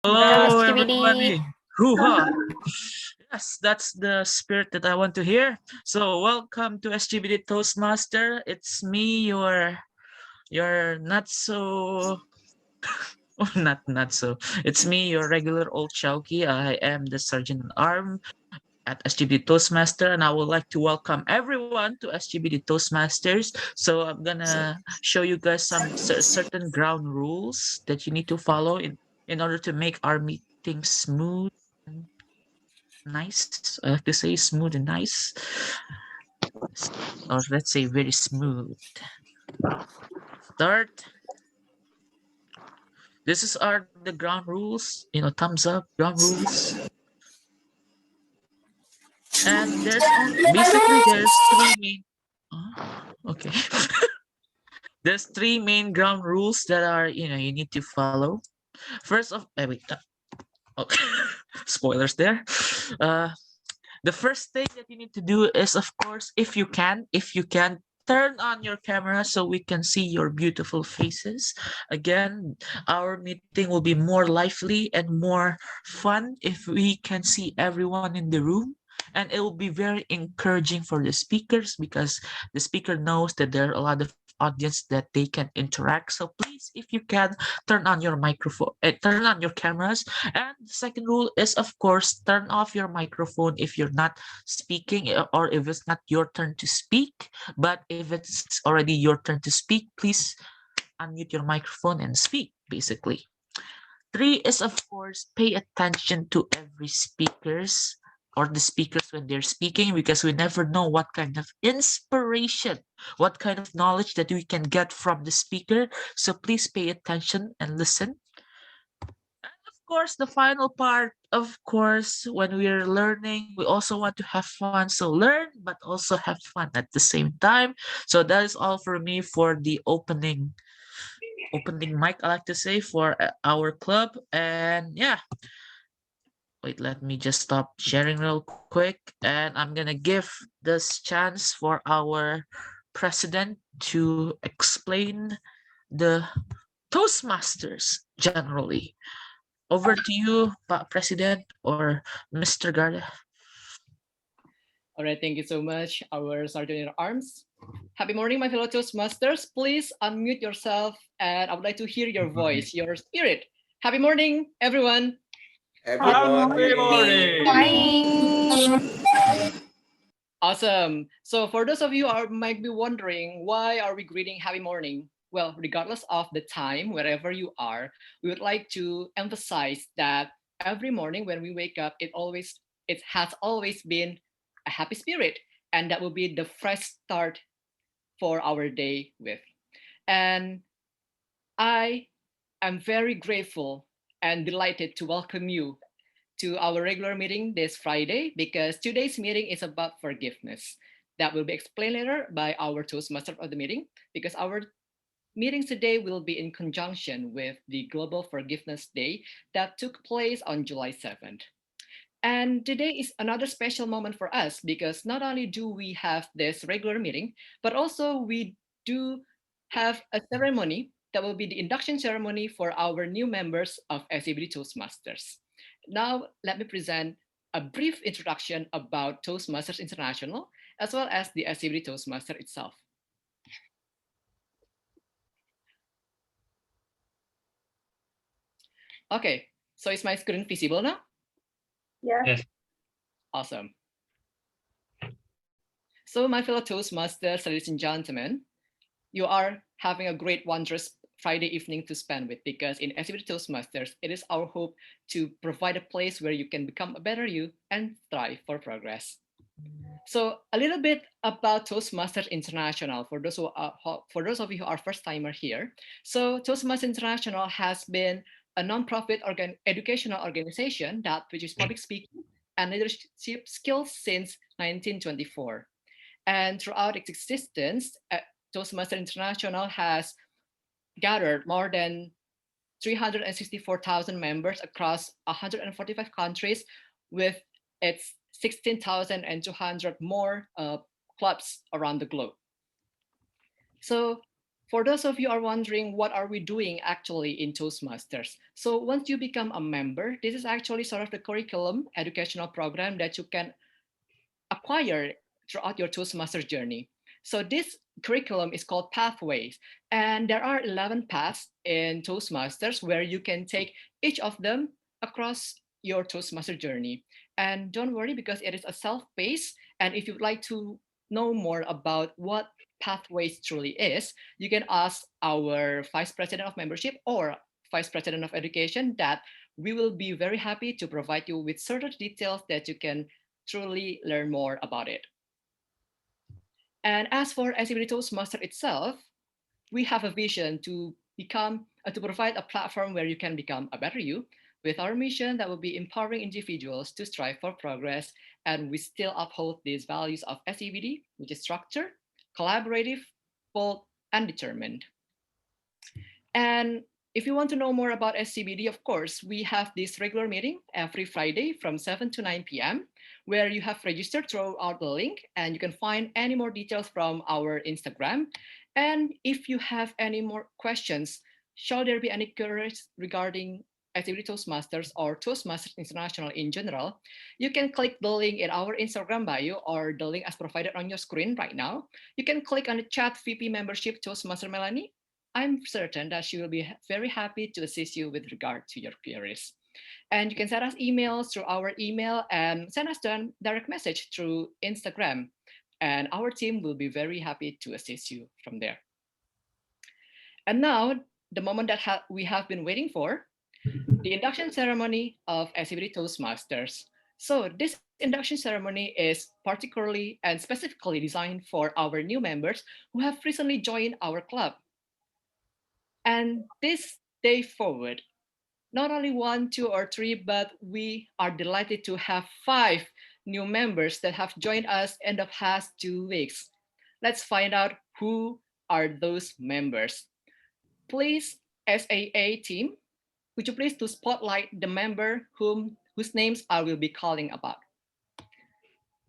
Hello, Hello, SCBD. everybody. Hoo-ha. Yes, that's the spirit that I want to hear. So, welcome to SCBD Toastmaster. It's me, your not so, oh, not so. It's me, your regular old Chowky. I am the Sergeant at Arm at SGBD Toastmaster, and I would like to welcome everyone to SGBD Toastmasters. So I'm gonna show you guys some certain ground rules that you need to follow in order to make our meeting smooth and nice. I have to say smooth and nice, or let's say very smooth. Start. This is our the ground rules. Thumbs up, ground rules. And there's three main. Okay. There's three main ground rules that are you need to follow. First of wait, okay. Spoilers there. Uh, the first thing that you need to do is, of course, if you can, turn on your camera so we can see your beautiful faces. Again, our meeting will be more lively and more fun if we can see everyone in the room. And it will be very encouraging for the speakers because the speaker knows that there are a lot of audience that they can interact. So please, if you can, turn on your microphone, turn on your cameras. And the second rule is, of course, turn off your microphone if you're not speaking or if it's not your turn to speak. But if it's already your turn to speak, please unmute your microphone and speak, basically. Three is, of course, pay attention to every speakers or the speakers when they're speaking, because we never know what kind of inspiration, what kind of knowledge that we can get from the speaker. So please pay attention and listen. And of course, the final part, of course, when we're learning, we also want to have fun. So learn, but also have fun at the same time. So that is all for me for the opening mic, I like to say, for our club. And yeah, wait, let me just stop sharing real quick. And I'm gonna give this chance for our president to explain the Toastmasters generally. Over to you, President or Mr. Garda. All right, thank you so much, our Sergeant in Arms. Happy morning, my fellow Toastmasters. Please unmute yourself, and I would like to hear your voice, your spirit. Happy morning, everyone. Happy Happy morning. morning! Awesome. So for those of you who might be wondering, why are we greeting happy morning? Well, regardless of the time, wherever you are, we would like to emphasize that every morning when we wake up, it has always been a happy spirit, and that will be the fresh start for our day with. And I am very grateful and delighted to welcome you to our regular meeting this Friday, because today's meeting is about forgiveness. That will be explained later by our Toastmaster of the meeting, because our meetings today will be in conjunction with the Global Forgiveness Day that took place on July 7th. And today is another special moment for us, because not only do we have this regular meeting, but also we do have a ceremony that will be the induction ceremony for our new members of SCBD Toastmasters. Now, let me present a brief introduction about Toastmasters International, as well as the SCBD Toastmaster itself. Okay, so is my screen visible now? Yes. Awesome. So my fellow Toastmasters, ladies and gentlemen, you are having a great, wondrous Friday evening to spend with, because in SCBD Toastmasters, it is our hope to provide a place where you can become a better you and strive for progress. So a little bit about Toastmasters International for those of you who are first timer here. So Toastmasters International has been a non-profit educational organization that teaches public speaking and leadership skills since 1924. And throughout its existence, Toastmasters International has gathered more than 364,000 members across 145 countries, with its 16,200 more clubs around the globe. So For those of you who are wondering, what are we doing actually in Toastmasters? So once you become a member, this is actually sort of the curriculum, educational program that you can acquire throughout your Toastmasters journey. So this curriculum is called Pathways, and there are 11 paths in Toastmasters where you can take each of them across your Toastmaster journey. And don't worry, because it is a self-paced, and if you'd like to know more about what Pathways truly is, you can ask our Vice President of Membership or Vice President of Education, that we will be very happy to provide you with certain details that you can truly learn more about it. And as for SCBD Toastmaster itself, we have a vision to provide a platform where you can become a better you, with our mission that will be empowering individuals to strive for progress. And we still uphold these values of SCBD, which is structure, collaborative, bold, and determined. And if you want to know more about SCBD, of course, we have this regular meeting every Friday from 7 to 9 p.m., where you have registered throughout the link, and you can find any more details from our Instagram. And if you have any more questions, shall there be any queries regarding SCBD Toastmasters or Toastmasters International in general, you can click the link in our Instagram bio or the link as provided on your screen right now. You can click on the chat VP membership Toastmaster Melanie. I'm certain that she will be very happy to assist you with regard to your queries. And you can send us emails through our email and send us a direct message through Instagram. And our team will be very happy to assist you from there. And now, the moment that we have been waiting for, the induction ceremony of SCBD Toastmasters. So this induction ceremony is particularly and specifically designed for our new members who have recently joined our club. And this day forward, not only 1, 2, or 3, but we are delighted to have 5 new members that have joined us in the past 2 weeks. Let's find out who are those members. Please, SAA team, would you please to spotlight the member whose names I will be calling about.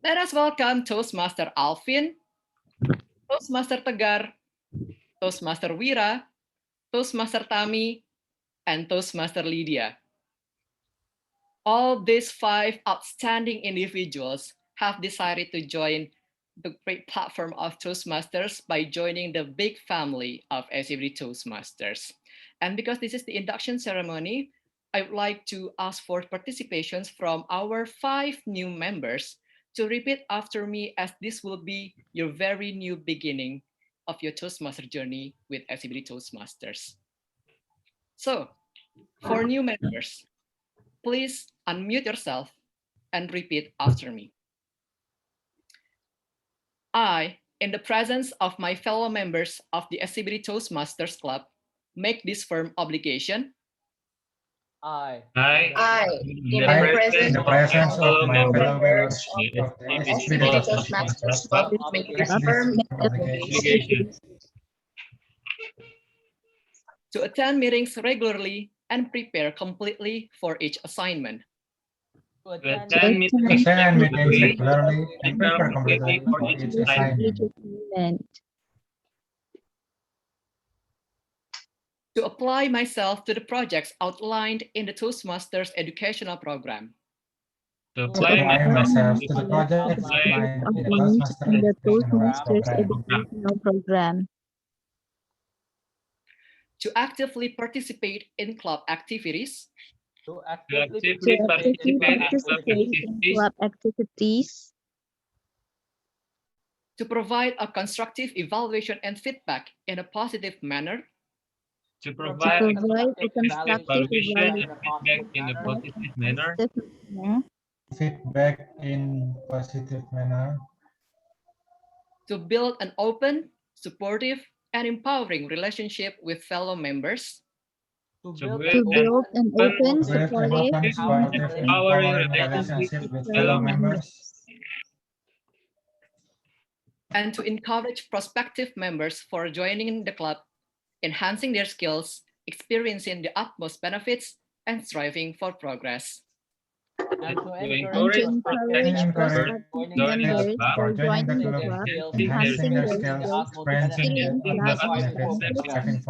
Let us welcome Toastmaster Alvin, Toastmaster Tegar, Toastmaster Wira, Toastmaster Tami, and Toastmaster Lydia. All these 5 outstanding individuals have decided to join the great platform of Toastmasters by joining the big family of SCBD Toastmasters. And because this is the induction ceremony, I would like to ask for participations from our 5 new members to repeat after me, as this will be your very new beginning of your Toastmaster journey with SCBD Toastmasters. So, for new members, please unmute yourself and repeat after me. I, in the presence of my fellow members of the SCBD Toastmasters Club, make this firm obligation. I, in the presence of my fellow members of the SCBD Toastmasters Club, make this firm obligation to attend meetings regularly and prepare completely for each assignment. to attend meetings regularly and prepare completely for each assignment. To apply myself to the projects outlined in the Toastmasters educational program. To apply myself to the projects outlined in the Toastmasters educational program. To actively participate in club activities. To actively participate in club activities. To provide a constructive evaluation and feedback in a positive manner. To provide a constructive evaluation and feedback in a positive manner. Feedback in positive manner. To build an open, supportive, and empowering relationship with fellow members. To build an open, supportive, and empowering relationship with fellow members. And to encourage prospective members for joining the club, enhancing their skills, experiencing the utmost benefits, and striving for progress. and to and encourage to encourage prospective prospective members for joining the club, enhancing their skills, skilling club benefits, and striving to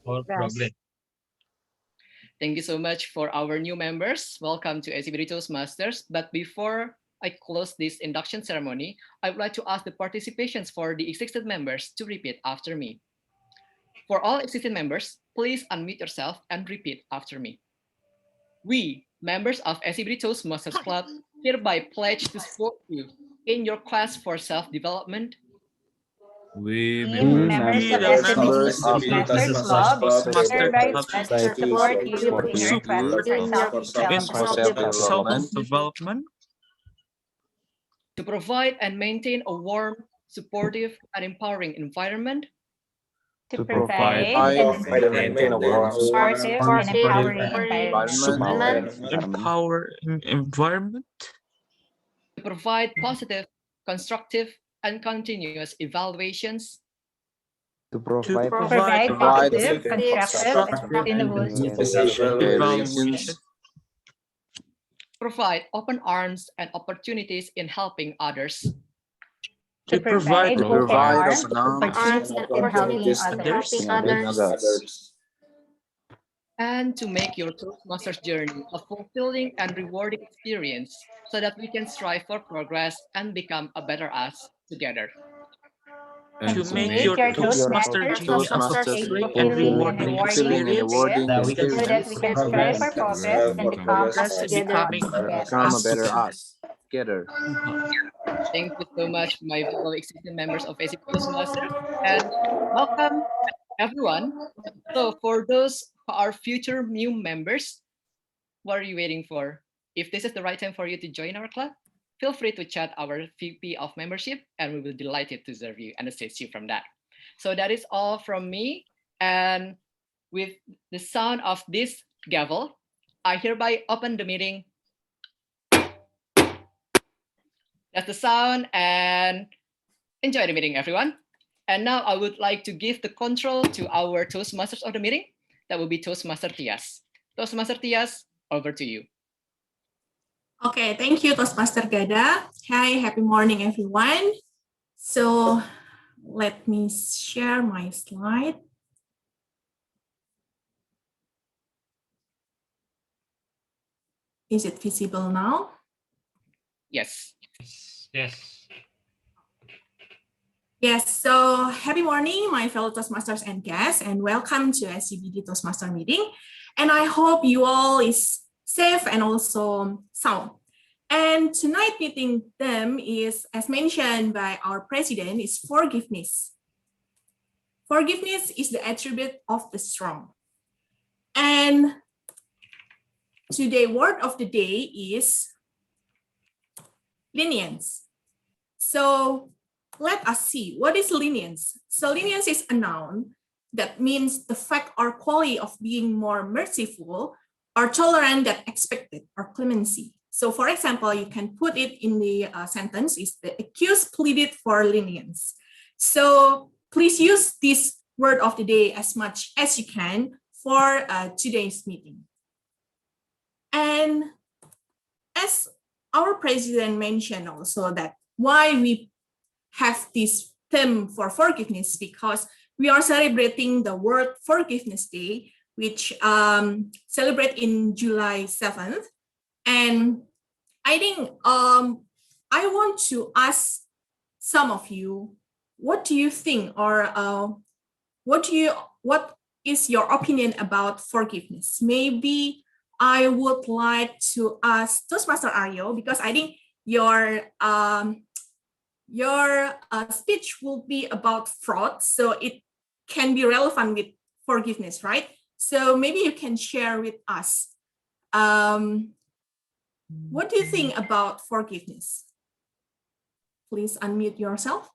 progress. Thank you so much for our new members. Welcome to SCBD Toastmasters. But before I close this induction ceremony, I would like to ask the participations for the existing members to repeat after me. For all existing members, please unmute yourself and repeat after me. We, members of SCBD Toastmasters Club, hereby pledge to support you in your quest for self-development. We members of SCBD Toastmasters Club hereby Club pledge to support you in your quest for self-development. Self-development. To provide and maintain a warm, supportive, and empowering environment. To provide and maintain a warm, supportive, and empowering environment. To provide positive, constructive, and continuous evaluations. To provide positive, constructive, and continuous evaluation. Provide open arms and opportunities in helping others. To provide open arms and opportunities in helping others. And to make your Toastmasters journey a fulfilling and rewarding experience so that we can strive for progress and become a better us together. To make your Toastmasters journey a fulfilling and rewarding experience so that we can strive for progress and become a better us together. Thank you so much, my fellow existing members of SCBD Toastmasters, and welcome everyone. So for those who are future new members, what are you waiting for? If this is the right time for you to join our club, feel free to chat our VP of membership and we will be delighted to serve you and assist you from that. So that is all from me. And with the sound of this gavel, I hereby open the meeting. That's the sound, and enjoy the meeting, everyone. And now I would like to give the control to our Toastmasters of the meeting. That will be Toastmaster Tias. Toastmaster Tias, over to you. Okay, thank you, Toastmaster Gada. Hi, happy morning, everyone. So let me share my slide. Is it visible now? Yes. Yes. Yes, so happy morning, my fellow Toastmasters and guests, and welcome to SCBD Toastmaster meeting. And I hope you all is safe and also sound. And tonight meeting theme is, as mentioned by our president, is forgiveness. Forgiveness is the attribute of the strong. And today's word of the day is lenience. So let us see, what is lenience? So lenience is a noun that means the fact or quality of being more merciful or tolerant than expected, or clemency. So for example, you can put it in the sentence is the accused pleaded for lenience. So please use this word of the day as much as you can for today's meeting. And as our president mentioned also that why we have this theme for forgiveness, because we are celebrating the World Forgiveness Day, which celebrate in July 7th. And I think I want to ask some of you, what do you think, or what is your opinion about forgiveness? Maybe I would like to ask Toastmaster Ario, because I think your speech will be about fraud, so it can be relevant with forgiveness, right? So maybe you can share with us. What do you think about forgiveness? Please unmute yourself.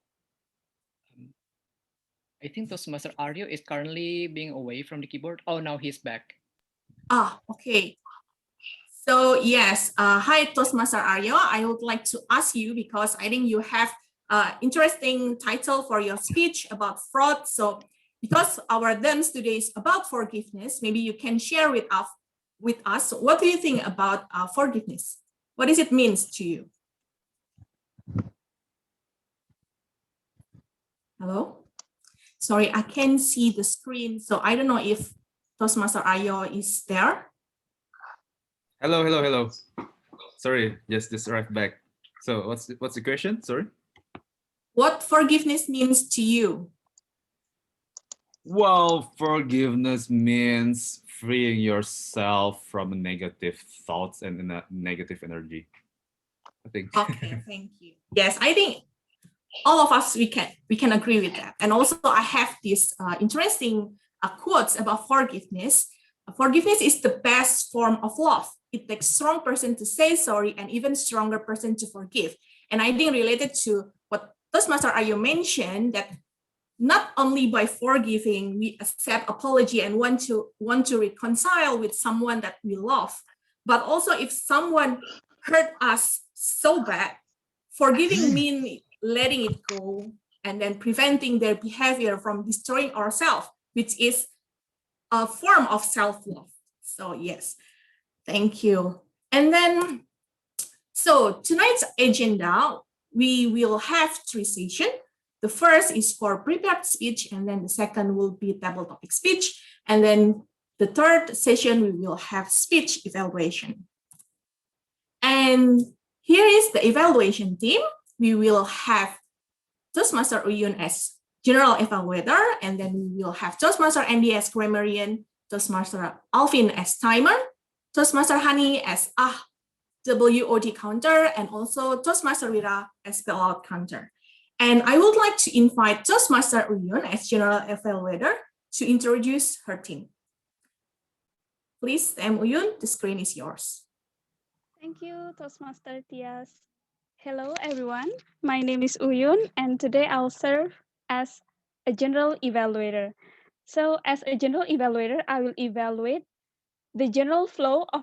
I think Toastmaster Ario is currently being away from the keyboard. Oh, now he's back. Ah, okay. So yes, hi Toastmaster Ario. I would like to ask you, because I think you have interesting title for your speech about fraud. So because our themes today is about forgiveness, maybe you can share with us what do you think about forgiveness? What does it mean to you? Hello? Sorry, I can't see the screen, so I don't know if Toastmaster Ario is there. Hello. Sorry, just arrived back. So what's the question? Sorry. What forgiveness means to you? Well, forgiveness means freeing yourself from negative thoughts and negative energy, I think. Okay, thank you. Yes, I think all of us, we can agree with that. And also I have this interesting quotes about forgiveness. Forgiveness is the best form of love. It takes a strong person to say sorry and even stronger person to forgive. And I think related to what Toastmaster Ayo mentioned, that not only by forgiving we accept apology and want to reconcile with someone that we love, but also if someone hurt us so bad, forgiving means letting it go and then preventing their behavior from destroying ourselves, which is a form of self-love. So yes, thank you. And then, so tonight's agenda, we will have 3 sessions. The first is for prepared speech, and then the second will be table topic speech. And then the third session, we will have speech evaluation. And here is the evaluation team. We will have Toastmaster Uyun as general evaluator, and then we will have Toastmaster Andy as grammarian, Toastmaster Alvin as timer, Toastmaster Hani as WOT counter, and also Toastmaster Rira as spell-out counter. And I would like to invite Toastmaster Uyun as general evaluator to introduce her team. Please, Uyun, the screen is yours. Thank you, Toastmaster Tias. Hello, everyone. My name is Uyun, and today I'll serve as a general evaluator. So as a general evaluator, I will evaluate the general flow of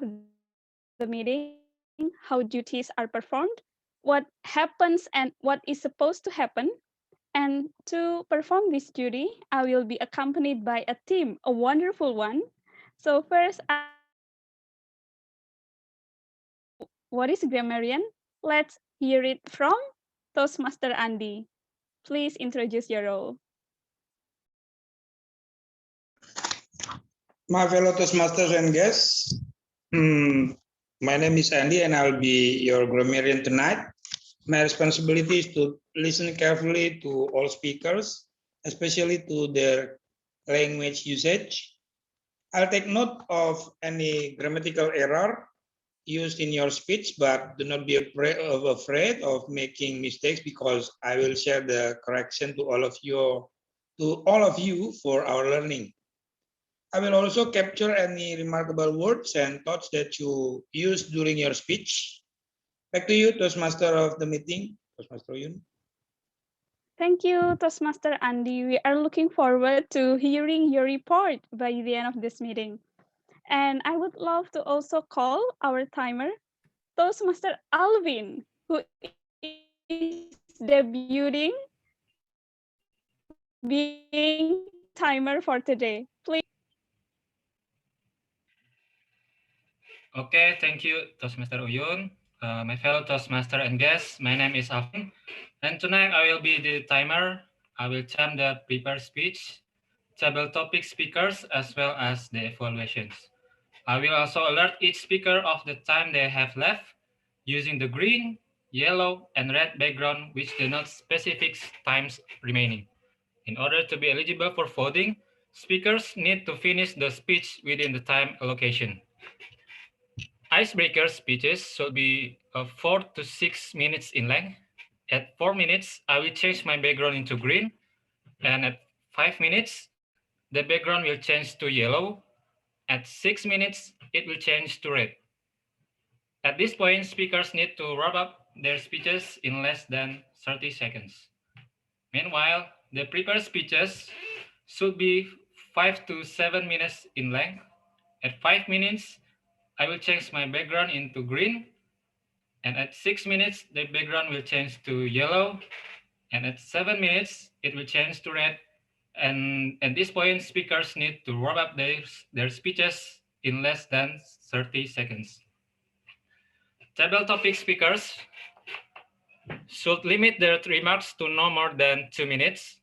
the meeting, how duties are performed, what happens and what is supposed to happen. And to perform this duty, I will be accompanied by a team, a wonderful one. So first, I will what is grammarian? Let's hear it from Toastmaster Andy. Please introduce your role. My fellow Toastmasters and guests, my name is Andy and I'll be your grammarian tonight. My responsibility is to listen carefully to all speakers, especially to their language usage. I'll take note of any grammatical error used in your speech, but do not be afraid of making mistakes, because I will share the correction to all of you for our learning. I will also capture any remarkable words and thoughts that you use during your speech. Back to you, Toastmaster of the meeting, Toastmaster Yun. Thank you, Toastmaster Andy. We are looking forward to hearing your report by the end of this meeting. And I would love to also call our timer, Toastmaster Alvin, who is debuting being timer for today. Please. Okay, thank you, Toastmaster Uyun. My fellow Toastmaster and guests, my name is Alvin, and tonight I will be the timer. I will time the prepared speech, table topic speakers, as well as the evaluations. I will also alert each speaker of the time they have left using the green, yellow, and red background, which denotes specific times remaining. In order to be eligible for voting, speakers need to finish the speech within the time allocation. Icebreaker speeches should be 4 to 6 minutes in length. At 4 minutes, I will change my background into green, and at 5 minutes, the background will change to yellow. At 6 minutes, it will change to red. At this point, speakers need to wrap up their speeches in less than 30 seconds. Meanwhile, the prepared speeches should be 5 to 7 minutes in length. At 5 minutes, I will change my background into green, and at 6 minutes, the background will change to yellow, and at 7 minutes, it will change to red. And at this point, speakers need to wrap up their speeches in less than 30 seconds. Table topic speakers should limit their remarks to no more than 2 minutes.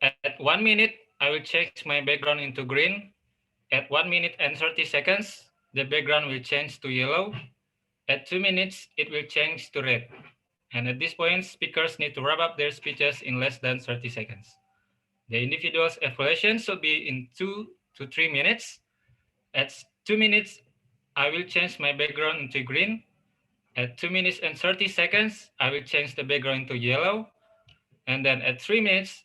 At 1 minute, I will change my background into green. At 1 minute and 30 seconds, the background will change to yellow. At 2 minutes, it will change to red. And at this point, speakers need to wrap up their speeches in less than 30 seconds. The individual's evaluation should be in 2 to 3 minutes. At 2 minutes, I will change my background into green. At 2 minutes and 30 seconds, I will change the background into yellow. And then at 3 minutes,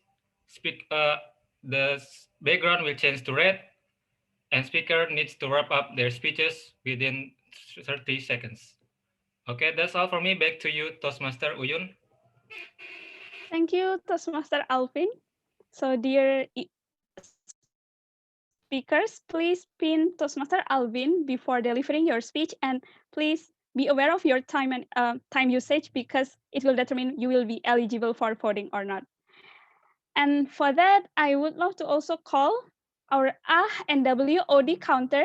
the background will change to red. And speaker needs to wrap up their speeches within 30 seconds. Okay, that's all for me. Back to you, Toastmaster Uyun. Thank you, Toastmaster Alvin. So dear speakers, please pin Toastmaster Alvin before delivering your speech, and please be aware of your time and time usage, because it will determine you will be eligible for voting or not. And for that, I would love to also call our and WOD counter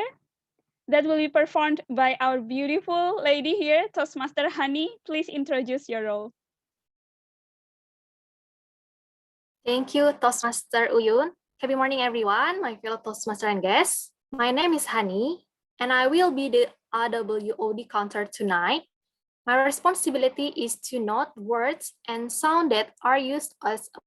that will be performed by our beautiful lady here, Toastmaster Hani. Please introduce your role. Thank you, Toastmaster Uyun. Happy morning, everyone, my fellow Toastmaster and guests. My name is Hani, and I will be the AWOD counter tonight. My responsibility is to note words and sound that are used as a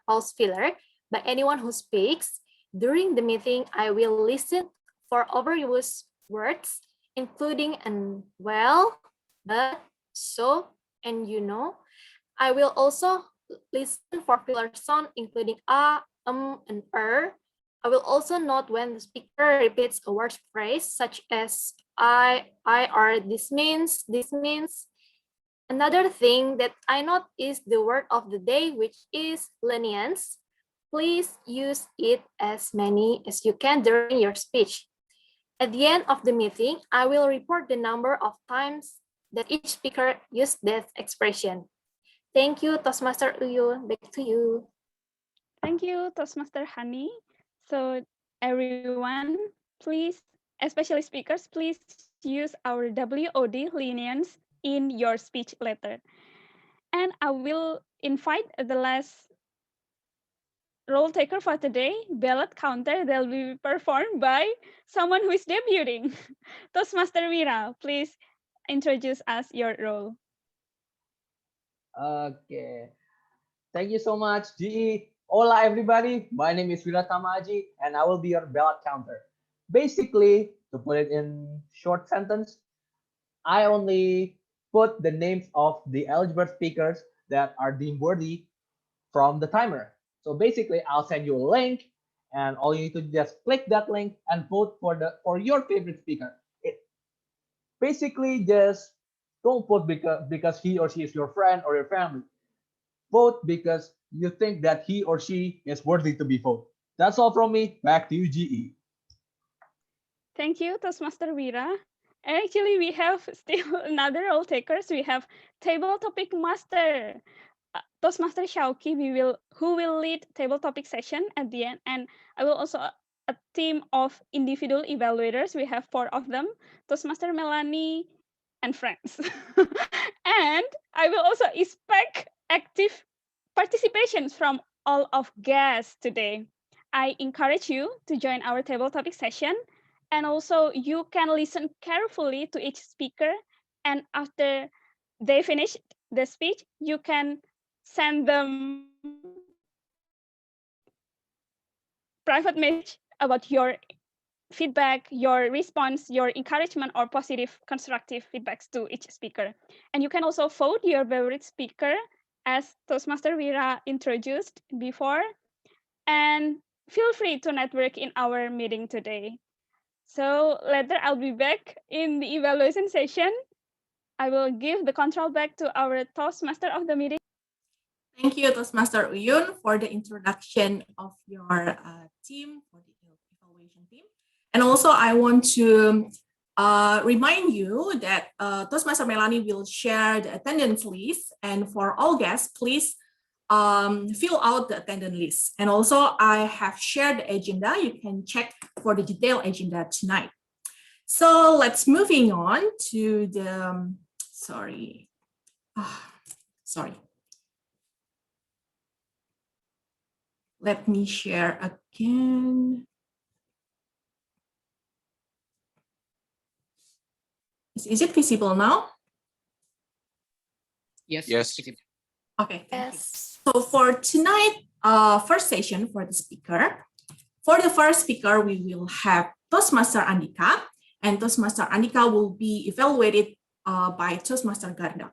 pause filler by anyone who speaks. During the meeting, I will listen for overused words, including an well, but, so, and you know. I will also listen for filler sound, including and I will also note when the speaker repeats a word phrase such as I, or this means. Another thing that I note is the word of the day, which is lenience. Please use it as many as you can during your speech. At the end of the meeting, I will report the number of times that each speaker used that expression. Thank you, Toastmaster Uyun. Back to you. Thank you, Toastmaster Hani. So everyone, please, especially speakers, please use our WOD lenience in your speech later. And I will invite the last role taker for today, ballot counter, that will be performed by someone who is debuting. Toastmaster Wira, please introduce us your role. Okay. Thank you so much, GE. Hola, everybody. My name is Wira Tamaji, and I will be your ballot counter. Basically, to put it in short sentence, I only put the names of the eligible speakers that are deemed worthy from the timer. So basically, I'll send you a link, and all you need to just click that link and vote for your favorite speaker. Basically, just don't vote because he or she is your friend or your family. Vote because you think that he or she is worthy to be voted. That's all from me. Back to you, GE. Thank you, Toastmaster Wira. Actually, we have still another role takers. We have table topic master, Toastmaster Shauki, who will lead table topic session at the end, and I will also a team of individual evaluators. We have 4 of them, Toastmaster Melanie and friends. And I will also expect active participations from all of guests today. I encourage you to join our table topic session, and also you can listen carefully to each speaker, and after they finish the speech, you can send them private message about your feedback, your response, your encouragement, or positive constructive feedbacks to each speaker. And you can also vote your favorite speaker, as Toastmaster Wira introduced before. And feel free to network in our meeting today. So later I'll be back in the evaluation session. I will give the control back to our Toastmaster of the meeting. Thank you, Toastmaster Uyun, for the introduction of your team, for the evaluation team. And also, I want to remind you that Toastmaster Melanie will share the attendance list. And for all guests, please fill out the attendance list. And also, I have shared the agenda. You can check for the detailed agenda tonight. So let's moving on to the, sorry. Let me share again. Is it visible now? Yes. Yes. Okay. Yes. So for tonight, first session for the speaker. For the first speaker, we will have Toastmaster Andhyka, and Toastmaster Andhyka will be evaluated by Toastmaster Garda.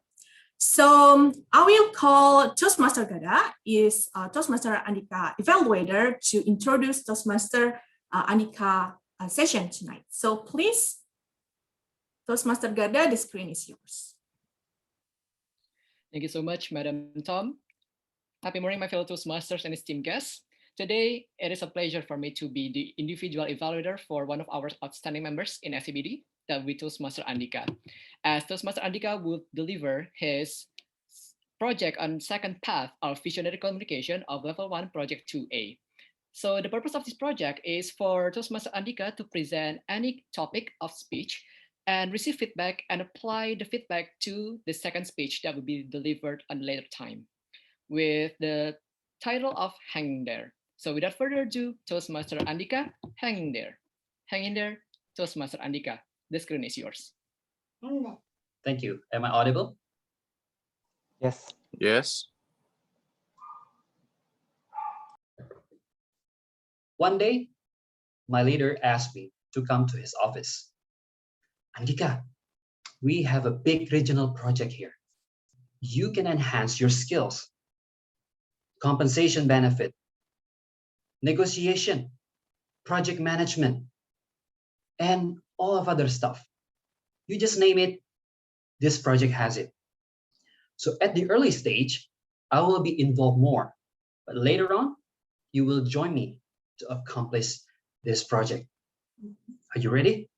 So I will call Toastmaster Garda is Toastmaster Andhyka evaluator to introduce Toastmaster Andhyka session tonight. So please, Toastmaster Garda, the screen is yours. Thank you so much, Madam Tom. Happy morning, my fellow Toastmasters and esteemed guests. Today, it is a pleasure for me to be the individual evaluator for one of our outstanding members in SCBD, that will be Toastmaster Andhyka. As Toastmaster Andhyka will deliver his project on second path of visionary communication of level 1 project 2A. So the purpose of this project is for Toastmaster Andhyka to present any topic of speech and receive feedback and apply the feedback to the second speech that will be delivered on a later time with the title of Hanging There. So without further ado, Toastmaster Andhyka, hanging there. Hang in there, Toastmaster Andhyka. The screen is yours. Thank you. Am I audible? Yes. Yes. One day, my leader asked me to come to his office. Andhyka, we have a big regional project here. You can enhance your skills. Compensation benefit, negotiation, project management, and all of other stuff. You just name it, this project has it. So at the early stage, I will be involved more, but later on, you will join me to accomplish this project. Are you ready?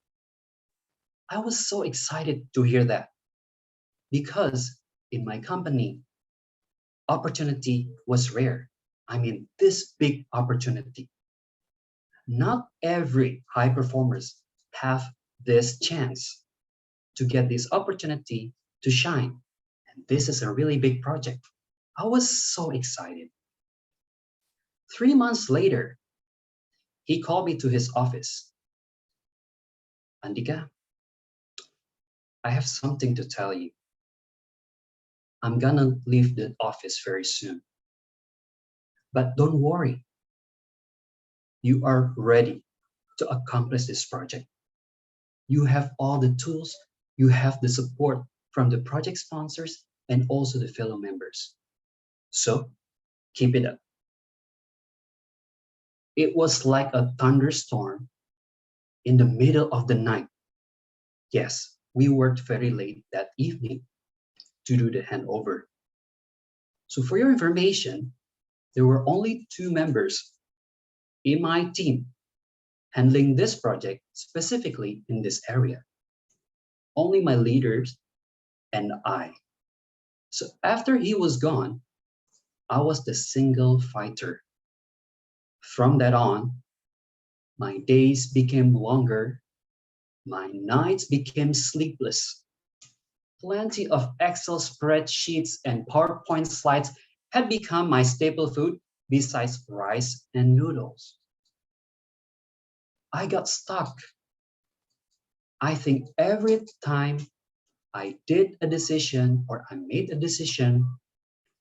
I was so excited to hear that because in my company, opportunity was rare. I mean, this big opportunity. Not every high performers have this chance to get this opportunity to shine. And this is a really big project. I was so excited. 3 months later, he called me to his office. Andhyka, I have something to tell you. I'm gonna leave the office very soon. But don't worry. You are ready to accomplish this project. You have all the tools, you have the support from the project sponsors and also the fellow members. So keep it up. It was like a thunderstorm in the middle of the night. Yes, we worked very late that evening to do the handover. So for your information, there were only 2 members in my team handling this project specifically in this area. Only my leaders and I. So after he was gone, I was the single fighter. From that on, my days became longer, my nights became sleepless. Plenty of Excel spreadsheets and PowerPoint slides had become my staple food besides rice and noodles. I got stuck. I think every time I did a decision or I made a decision,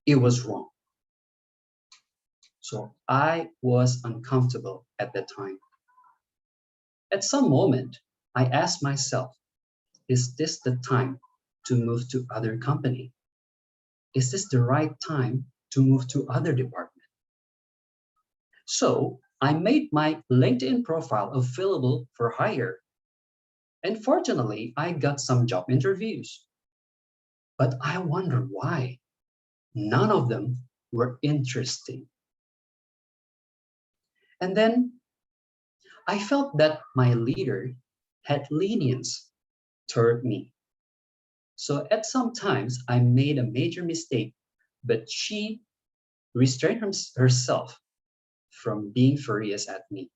it was wrong. So I was uncomfortable at that time. At some moment, I asked myself, is this the time to move to other company? Is this the right time to move to other department? So I made my LinkedIn profile available for hire. And fortunately, I got some job interviews. But I wonder why none of them were interesting. And then I felt that my leader had lenience toward me. So at some times I made a major mistake, but she restrained herself from being furious at me.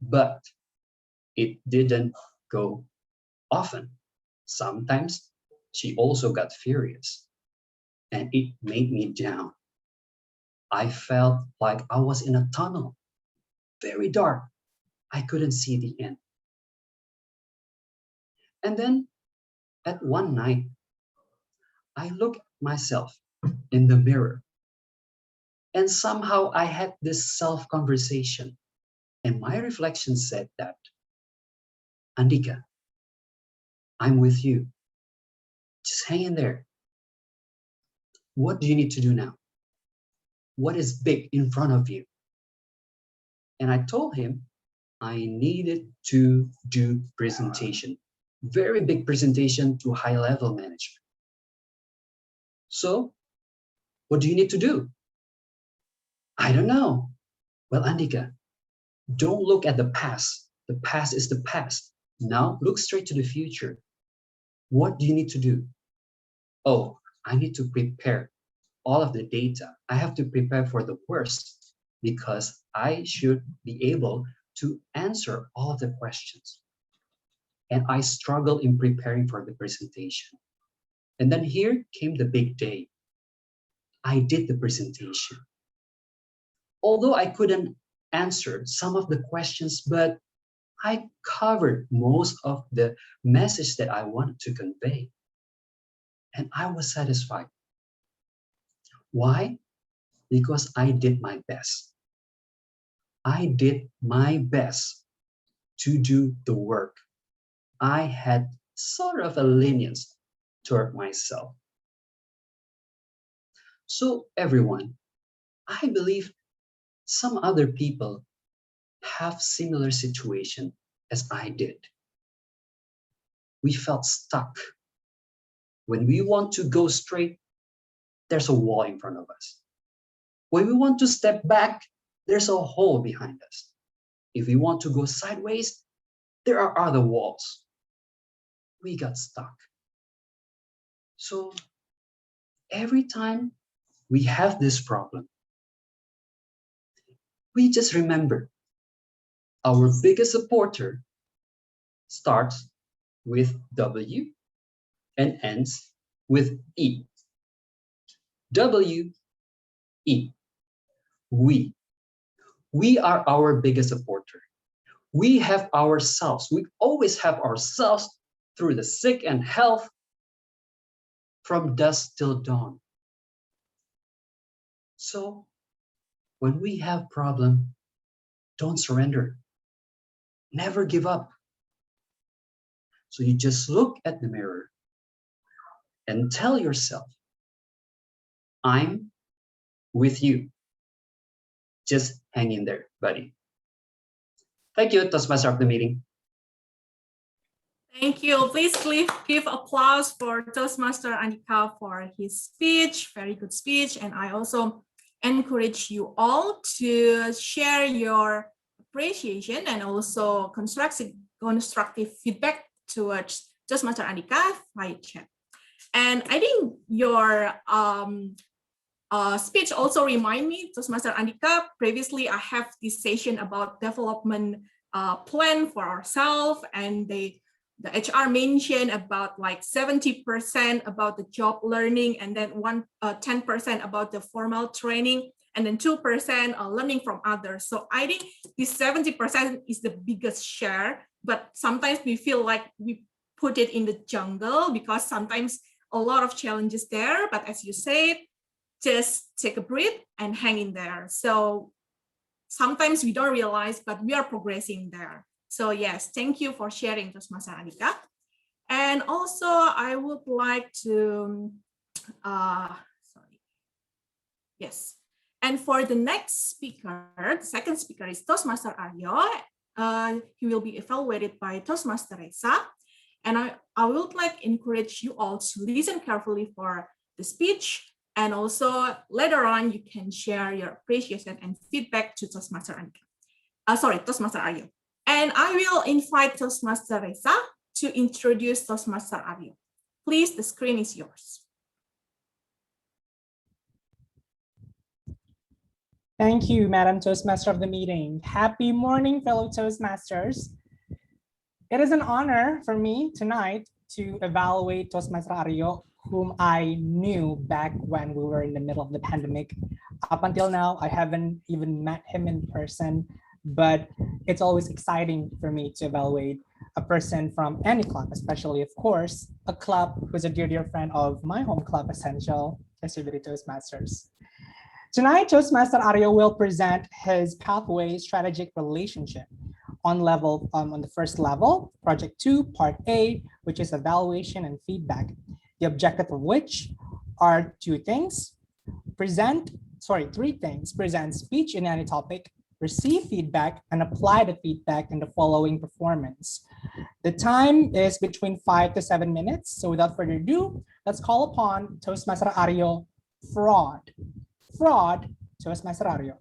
But it didn't go Often, sometimes she also got furious, and it made me down. I felt like I was in a tunnel, very dark. I couldn't see the end. And then at one night, I looked at myself in the mirror, and somehow I had this self-conversation, and my reflection said that, Andhyka, I'm with you. Just hang in there. What do you need to do now? What is big in front of you? And I told him I needed to do presentation, very big presentation to high-level management. So what do you need to do? I don't know. Well, Andhyka, don't look at the past. The past is the past. Now look straight to the future. What do you need to do? Oh, I need to prepare all of the data. I have to prepare for the worst because I should be able to answer all of the questions. And I struggle in preparing for the presentation. And then here came the big day. I did the presentation. Although I couldn't answer some of the questions, but I covered most of the message that I wanted to convey. And I was satisfied. Why? Because I did my best. I did my best to do the work. I had sort of a lenience toward myself. So everyone, I believe some other people have similar situation as I did. We felt stuck. When we want to go straight, there's a wall in front of us. When we want to step back, there's a hole behind us. If we want to go sideways, there are other walls. We got stuck. So every time we have this problem, we just remember our biggest supporter starts with W and ends with E. W, E. We are our biggest supporter. We have ourselves. We always have ourselves through the sick and health from dusk till dawn. So when we have problem, don't surrender. Never give up. So you just look at the mirror and tell yourself, I'm with you. Just hang in there, buddy. Thank you, Toastmaster of the meeting. Thank you. Please give applause for Toastmaster Andhyka for his speech, very good speech. And I also encourage you all to share your appreciation and also constructive feedback towards Toastmaster Andhyka via chat. And I think your speech also remind me, Toastmaster Andhyka, previously I have this session about development plan for ourselves, and the HR mentioned about like 70% about the job learning, and then 10% about the formal training, and then 2% learning from others. So I think this 70% is the biggest share, but sometimes we feel like we put it in the jungle because sometimes a lot of challenges there. But as you said, just take a breath and hang in there. So sometimes we don't realize, but we are progressing there. So yes, thank you for sharing, Toastmaster Andhyka. And also I would like to, yes. And for the next speaker, the second speaker is Toastmaster Ario. He will be evaluated by Toastmaster Reza. And I would like to encourage you all to listen carefully for the speech. And also later on, you can share your appreciation and feedback to Toastmaster Andhyka. Toastmaster Ario. And I will invite Toastmaster Reza to introduce Toastmaster Ario. Please, the screen is yours. Thank you, Madam Toastmaster of the meeting. Happy morning, fellow Toastmasters. It is an honor for me tonight to evaluate Toastmaster Ario, whom I knew back when we were in the middle of the pandemic. Up until now, I haven't even met him in person, but it's always exciting for me to evaluate a person from any club, especially, of course, a club who's a dear friend of my home club, Essential, SCBD Toastmasters. Tonight, Toastmaster Ario will present his pathway strategic relationship on the first level, project 2, part A, which is evaluation and feedback. The objective of which are three things: present speech in any topic, receive feedback, and apply the feedback in the following performance. The time is between 5 to 7 minutes. So without further ado, let's call upon Toastmaster Ario, Fraud, Toastmaster Ario.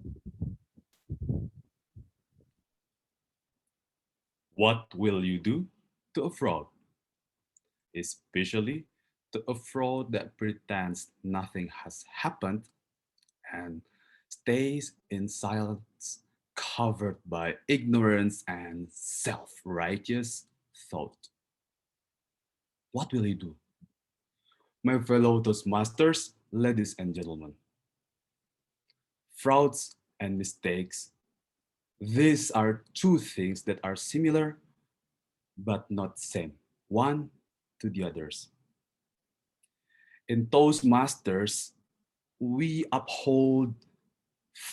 What will you do to a fraud? Especially to a fraud that pretends nothing has happened and stays in silence, covered by ignorance and self-righteous thought. What will you do? My fellow Toastmasters, ladies and gentlemen, frauds and mistakes, these are two things that are similar but not same, one to the others. In Toastmasters, we uphold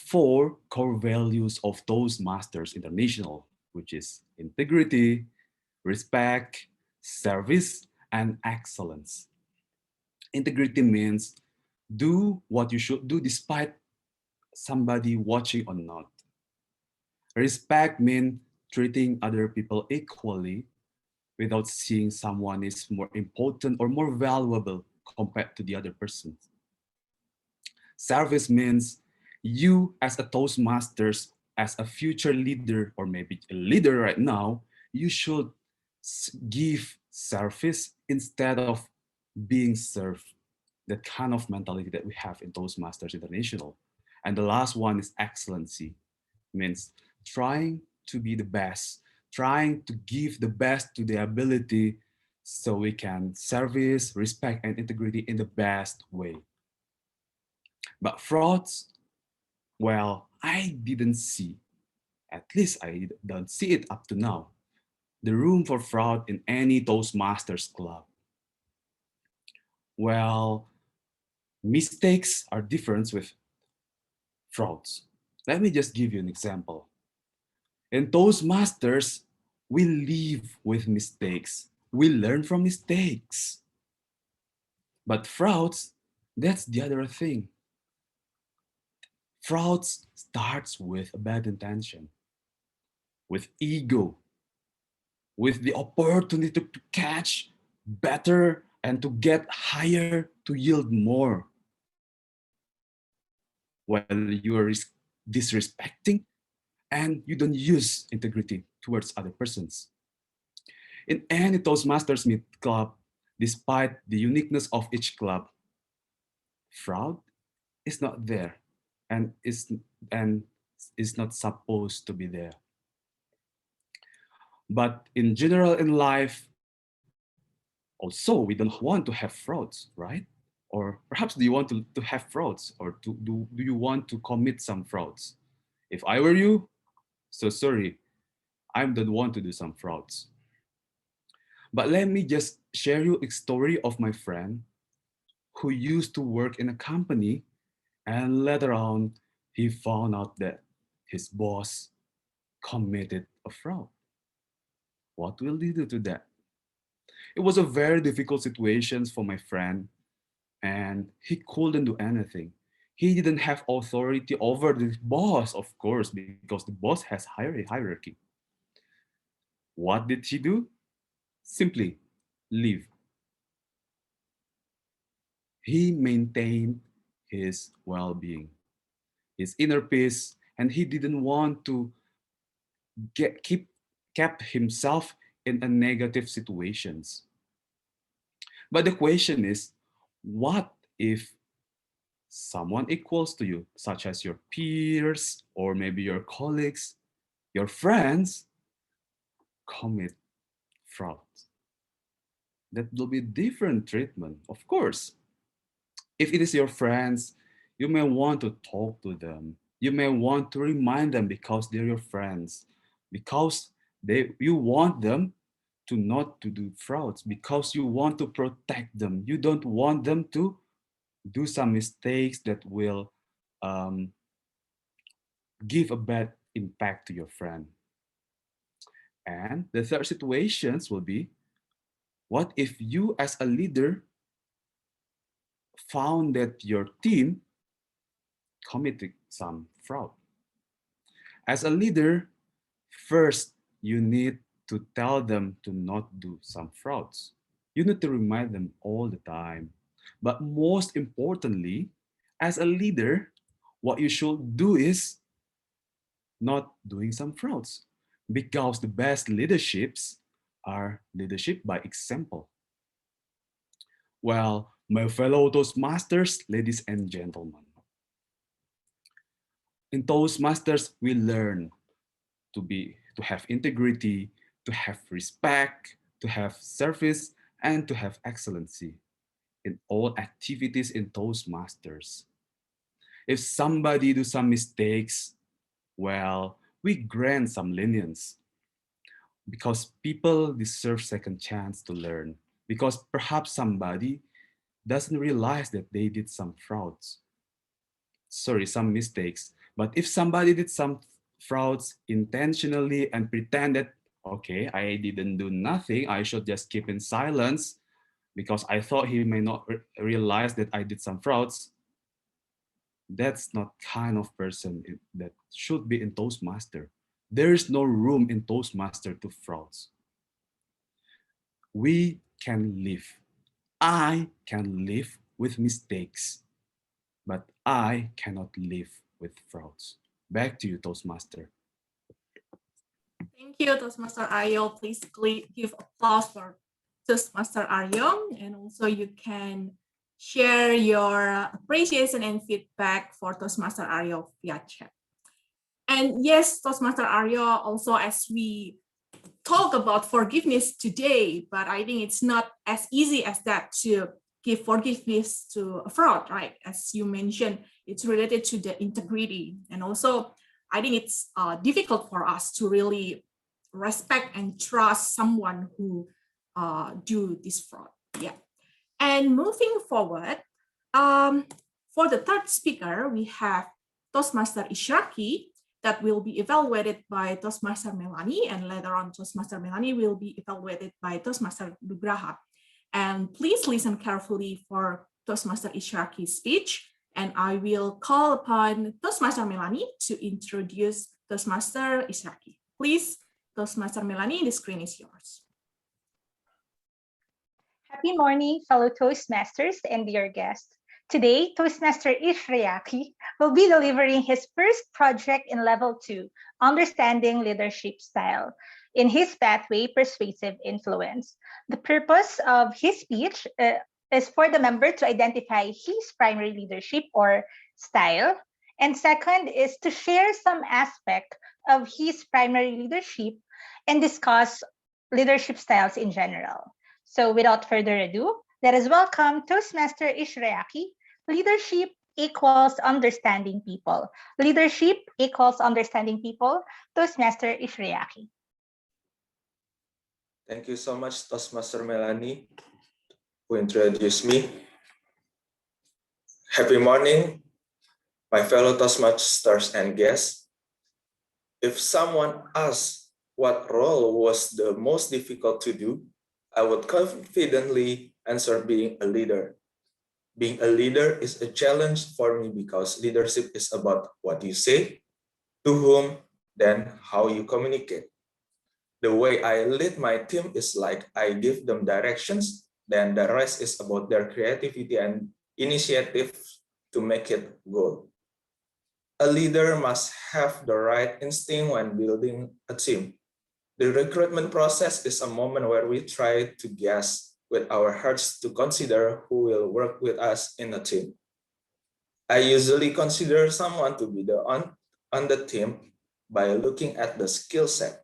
4 core values of Toastmasters International, which is integrity, respect, service, and excellence. Integrity means do what you should do despite somebody watching or not. Respect means treating other people equally without seeing someone is more important or more valuable compared to the other person. Service means you as a Toastmasters, as a future leader or maybe a leader right now, you should give service instead of being served. That kind of mentality that we have in Toastmasters International. And the last one is excellency, means trying to be the best, trying to give the best to the ability so we can service, respect, and integrity in the best way. But frauds, well, I didn't see, at least I don't see it up to now, the room for fraud in any Toastmasters club. Well, mistakes are different with frauds. Let me just give you an example. In Toastmasters, we live with mistakes. We learn from mistakes. But frauds, that's the other thing. Frauds starts with a bad intention, with ego, with the opportunity to catch better and to get higher, to yield more. While you are disrespecting and you don't use integrity towards other persons. In any Toastmasters Meet club, despite the uniqueness of each club, fraud is not there and is not supposed to be there. But in general in life, also we don't want to have frauds, right? Or perhaps do you want to have frauds, or do you want to commit some frauds? If I were you, so sorry, I don't want to do some frauds. But let me just share you a story of my friend who used to work in a company, and later on he found out that his boss committed a fraud. What will he do to that? It was a very difficult situation for my friend, and he couldn't do anything. He didn't have authority over the boss, of course, because the boss has hierarchy. What did he do? Simply leave. He maintained his well-being, his inner peace, and he didn't want to kept himself in a negative situations. But the question is, what if someone equals to you, such as your peers or maybe your colleagues, your friends, commit fraud. That will be different treatment, of course. If it is your friends, you may want to talk to them. You may want to remind them because they're your friends, because you want them to not to do frauds, because you want to protect them. You don't want them to do some mistakes that will give a bad impact to your friend. And the third situations will be, what if you as a leader found that your team committed some fraud? As a leader, first you need to tell them to not do some frauds. You need to remind them all the time. But most importantly, as a leader, what you should do is not doing some frauds, because the best leaderships are leadership by example. Well, my fellow Toastmasters, ladies and gentlemen, in Toastmasters, we learn to have integrity, to have respect, to have service, and to have excellency in all activities in Toastmasters. If somebody do some mistakes, well, we grant some lenience, because people deserve second chance to learn, because perhaps somebody doesn't realize that they did some frauds. Sorry, some mistakes. But if somebody did some frauds intentionally and pretended, okay, I didn't do nothing, I should just keep in silence because I thought he may not realize that I did some frauds, that's not kind of person that should be in Toastmaster. There is no room in Toastmaster to frauds. We can live. I can live with mistakes, but I cannot live with frauds. Back to you, Toastmaster. Thank you, Toastmaster Ario. Please give applause for Toastmaster Ario, and also you can share your appreciation and feedback for Toastmaster Ario via chat. And yes, Toastmaster Ario, also as we talk about forgiveness today, but I think it's not as easy as that to give forgiveness to a fraud, right? As you mentioned, it's related to the integrity. And also, I think it's difficult for us to really respect and trust someone who do this fraud. Yeah. And moving forward, for the third speaker, we have Toastmaster Isyraqi that will be evaluated by Toastmaster Melanie, and later on Toastmaster Melanie will be evaluated by Toastmaster Nugraha. And please listen carefully for Toastmaster Isyraq's speech, and I will call upon Toastmaster Melanie to introduce Toastmaster Isyraqi. Please, Toastmaster Melanie, the screen is yours. Happy morning, fellow Toastmasters and dear guests. Today, Toastmaster Isyraqi will be delivering his first project in Level 2, Understanding Leadership Style, in his pathway, Persuasive Influence. The purpose of his speech is for the member to identify his primary leadership or style, and second is to share some aspect of his primary leadership and discuss leadership styles in general. So without further ado, let us welcome Toastmaster Isyraqi. Leadership equals understanding people. Leadership equals understanding people. Toastmaster Isyraqi. Thank you so much, Toastmaster Melanie, who introduced me. Happy morning, my fellow Toastmasters and guests. If someone asks what role was the most difficult to do, I would confidently answer being a leader. Being a leader is a challenge for me because leadership is about what you say, to whom, then how you communicate. The way I lead my team is like I give them directions, then the rest is about their creativity and initiative to make it go. A leader must have the right instinct when building a team. The recruitment process is a moment where we try to guess with our hearts to consider who will work with us in a team. I usually consider someone to be on the team by looking at the skill set.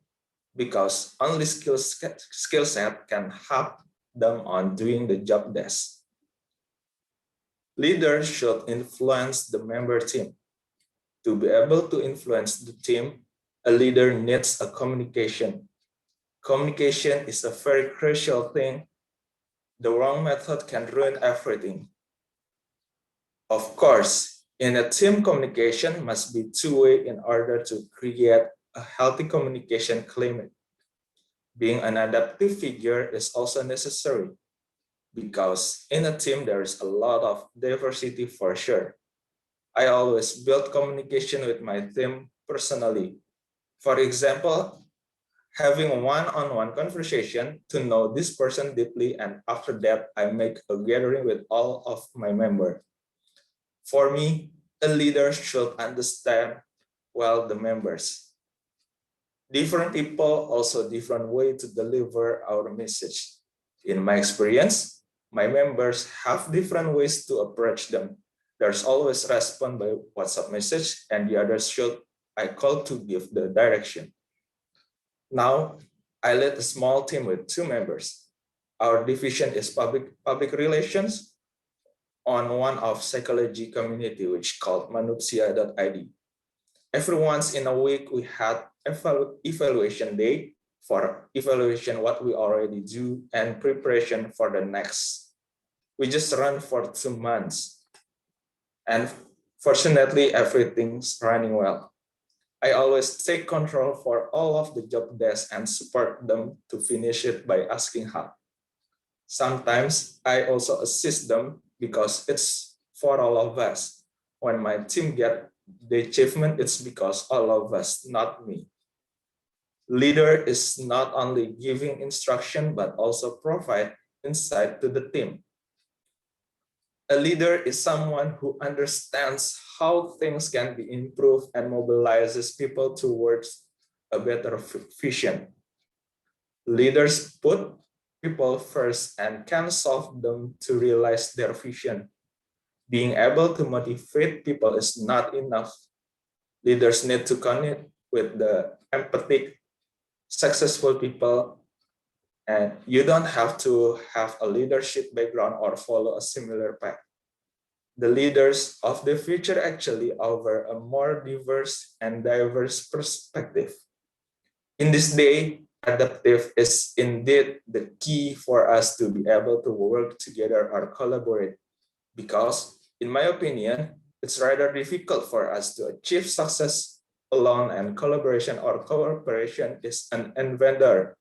because only skill set can help them on doing the job best. Leaders should influence the member team. To be able to influence the team, a leader needs a communication. Communication is a very crucial thing. The wrong method can ruin everything. Of course, in a team, communication must be two-way in order to create a healthy communication climate. Being an adaptive figure is also necessary because in a team, there is a lot of diversity for sure. I always build communication with my team personally. For example, having a one-on-one conversation to know this person deeply, and after that, I make a gathering with all of my members. For me, a leader should understand well the members. Different people also different way to deliver our message. In my experience, my members have different ways to approach them. There's always respond by WhatsApp message, and the others should I call to give the direction. Now, I lead a small team with 2 members. Our division is public relations on one of psychology community, which called manupsia.id. Every once in a week, we had evaluation day for evaluation what we already do and preparation for the next. We just run for 2 months. And fortunately, everything's running well. I always take control for all of the job desks and support them to finish it by asking help. Sometimes I also assist them because it's for all of us. When my team get the achievement, it's because all of us, not me. Leader is not only giving instruction, but also provide insight to the team. A leader is someone who understands how things can be improved and mobilizes people towards a better vision. Leaders put people first and can solve them to realize their vision. Being able to motivate people is not enough. Leaders need to connect with the empathic, successful people, and you don't have to have a leadership background or follow a similar path. The leaders of the future actually offer a more diverse and diverse perspective. In this day, adaptive is indeed the key for us to be able to work together or collaborate, because in my opinion, it's rather difficult for us to achieve success alone, and collaboration or cooperation is an endeavor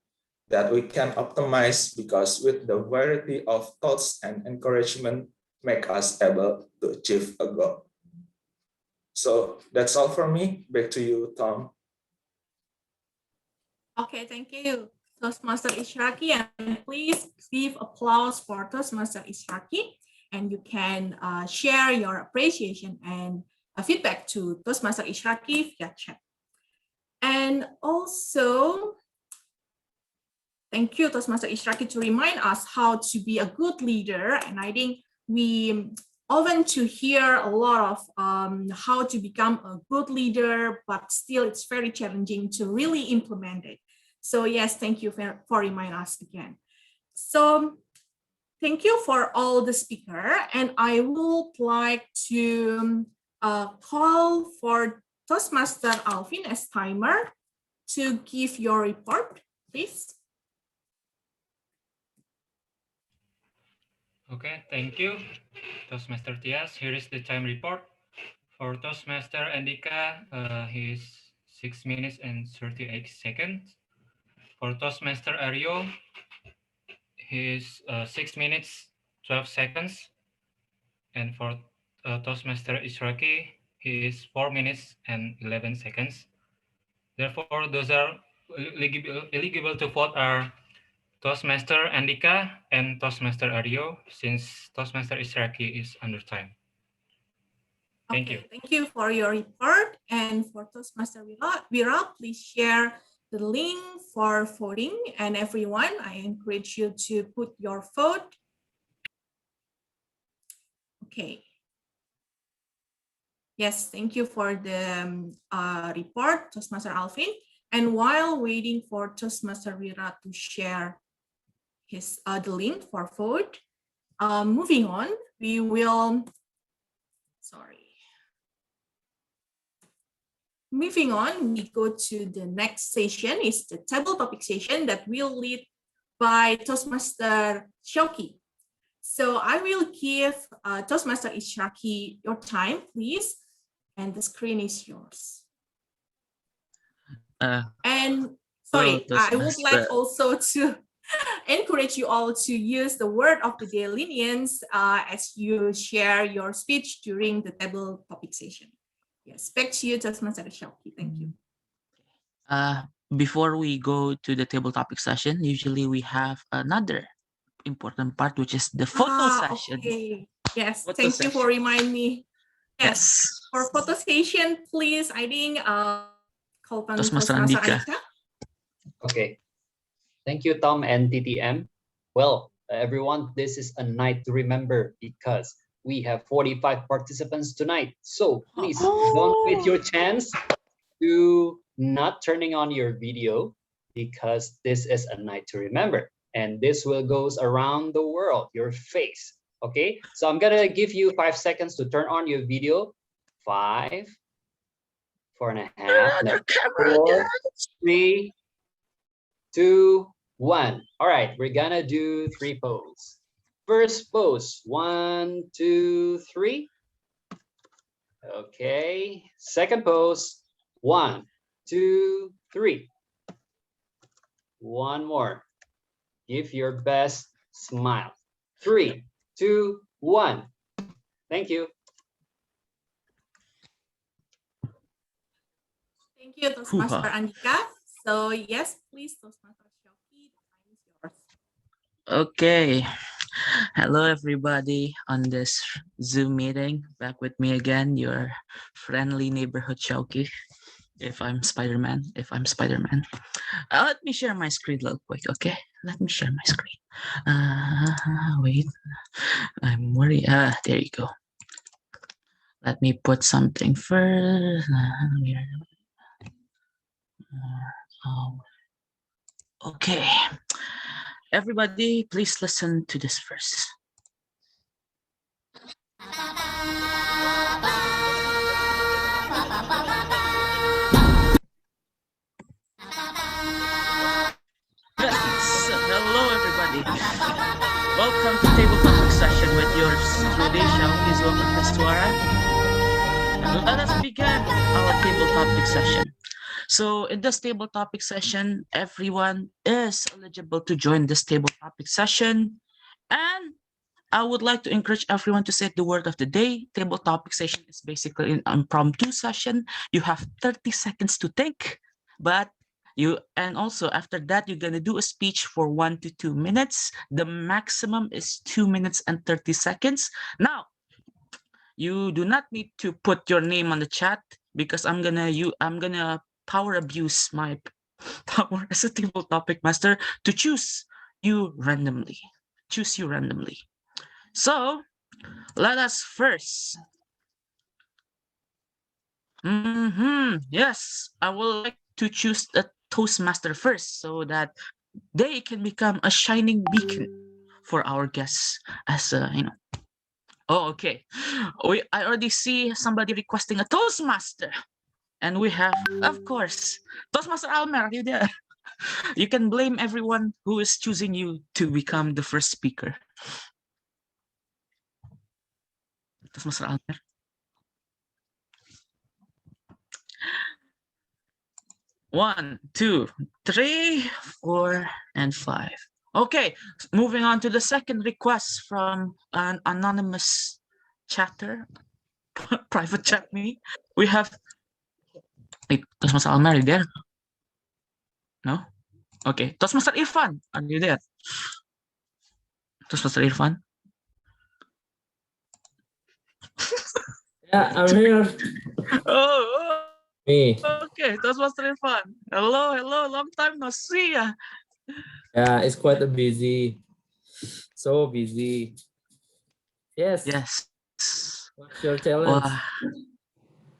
that we can optimize, because with the variety of thoughts and encouragement make us able to achieve a goal. So that's all from me. Back to you, Tom. Okay, thank you, Toastmaster Isyraqi, and please give applause for Toastmaster Isyraqi, and you can share your appreciation and feedback to Toastmaster Isyraqi via chat. And also, thank you, Toastmaster Isyraqi, to remind us how to be a good leader. And I think we often to hear a lot of how to become a good leader, but still it's very challenging to really implement it. So yes, thank you for reminding us again. So thank you for all the speaker, and I would like to call for Toastmaster Alvin as timer to give your report, please. Okay, thank you, Toastmaster Tias. Here is the time report. For Toastmaster Andhyka, he is 6 minutes and 38 seconds. For Toastmaster Ario, he is 6 minutes, 12 seconds. And for Toastmaster Isyraqi, he is 4 minutes and 11 seconds. Therefore, those are eligible to vote are Toastmaster Andhyka and Toastmaster Ario, since Toastmaster Isyraqi is under time. Thank you. Thank you for your report. And for Toastmaster Vira, please share the link for voting. And everyone, I encourage you to put your vote. Okay. Yes, thank you for the report, Toastmaster Alvin. And while waiting for Toastmaster Wira to share his the link for vote, moving on, we will, moving on, we go to the next session. Is the table topic session that will lead by Toastmaster Shauki. So I will give Toastmaster Isyraqi your time, please, and the screen is yours. And sorry, I would like also to encourage you all to use the word of the day lenience as you share your speech during the table topic session. Yes, back to you, Toastmaster Shauki. Thank you. Before we go to the table topic session, usually we have another important part, which is the photo session. Okay. Yes, thank you for reminding me. Yes, for photo session, please, I think, call on Toastmaster Andhyka. Okay. Thank you, Tom and TTM. Well, everyone, this is a night to remember because we have 45 participants tonight. So please don't wait your chance to not turning on your video because this is a night to remember. And this will goes around the world, your face. Okay, so I'm gonna give you 5 seconds to turn on your video. 5, 4.5, 4, 3, 2, 1. All right, we're gonna do 3 poses. First pose, 1, 2, 3. Okay, second pose, 1, 2, 3. One more. Give your best smile. 3, 2, 1. Thank you. Thank you, Toastmaster Andhyka. So yes, please, Toastmaster Shauki, the time is yours. Okay. Hello, everybody on this Zoom meeting. Back with me again, your friendly neighborhood Shauki. If I'm Spider-Man. Let me share my screen real quick, okay? Let me share my screen. Wait, I'm worried. There you go. Let me put something first. Okay. Everybody, please listen to this first. Hello, everybody. Welcome to Table Topic Session with yours truly, Shauki Zulkarnaswara. Let us begin our table topic session. So in this table topic session, everyone is eligible to join this table topic session. And I would like to encourage everyone to say the word of the day. Table topic session is basically an impromptu session. You have 30 seconds to think, and also after that, you're gonna do a speech for 1 to 2 minutes. The maximum is 2 minutes and 30 seconds. Now, you do not need to put your name on the chat because I'm gonna power abuse my power as a table topic master to choose you randomly. So let us first. Yes, I would like to choose a Toastmaster first so that they can become a shining beacon for our guests as Oh, okay. I already see somebody requesting a Toastmaster. And we have, of course, Toastmaster Almer, are you there? You can blame everyone who is choosing you to become the first speaker. Toastmaster Almer. One, 2, 3, 4, and 5. Okay, moving on to the second request from an anonymous chatter, private chat me. We have, wait, Toastmaster Almer, are you there? No? Okay, Toastmaster Irfan, are you there? Toastmaster Irfan? Yeah, I'm here. Oh, Me. okay, Toastmaster Irfan. Hello, long time no see ya. Yeah, it's quite a busy. So busy. Yes. Yes. What's your challenge?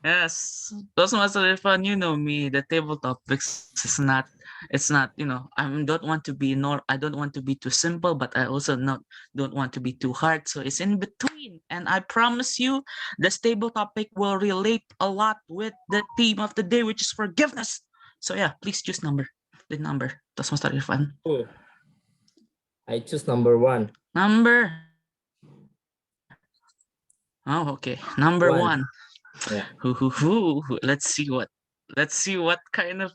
Yes, Toastmaster Irfan, you know me. The table topics is not. It's not. I don't want to be I don't want to be too simple, but I also don't want to be too hard. So it's in between. And I promise you, this table topic will relate a lot with the theme of the day, which is forgiveness. So yeah, please choose the number. Toastmaster Irfan. Oh, I choose number 1. Number. Oh, okay. Number 1. Yeah. Let's see what kind of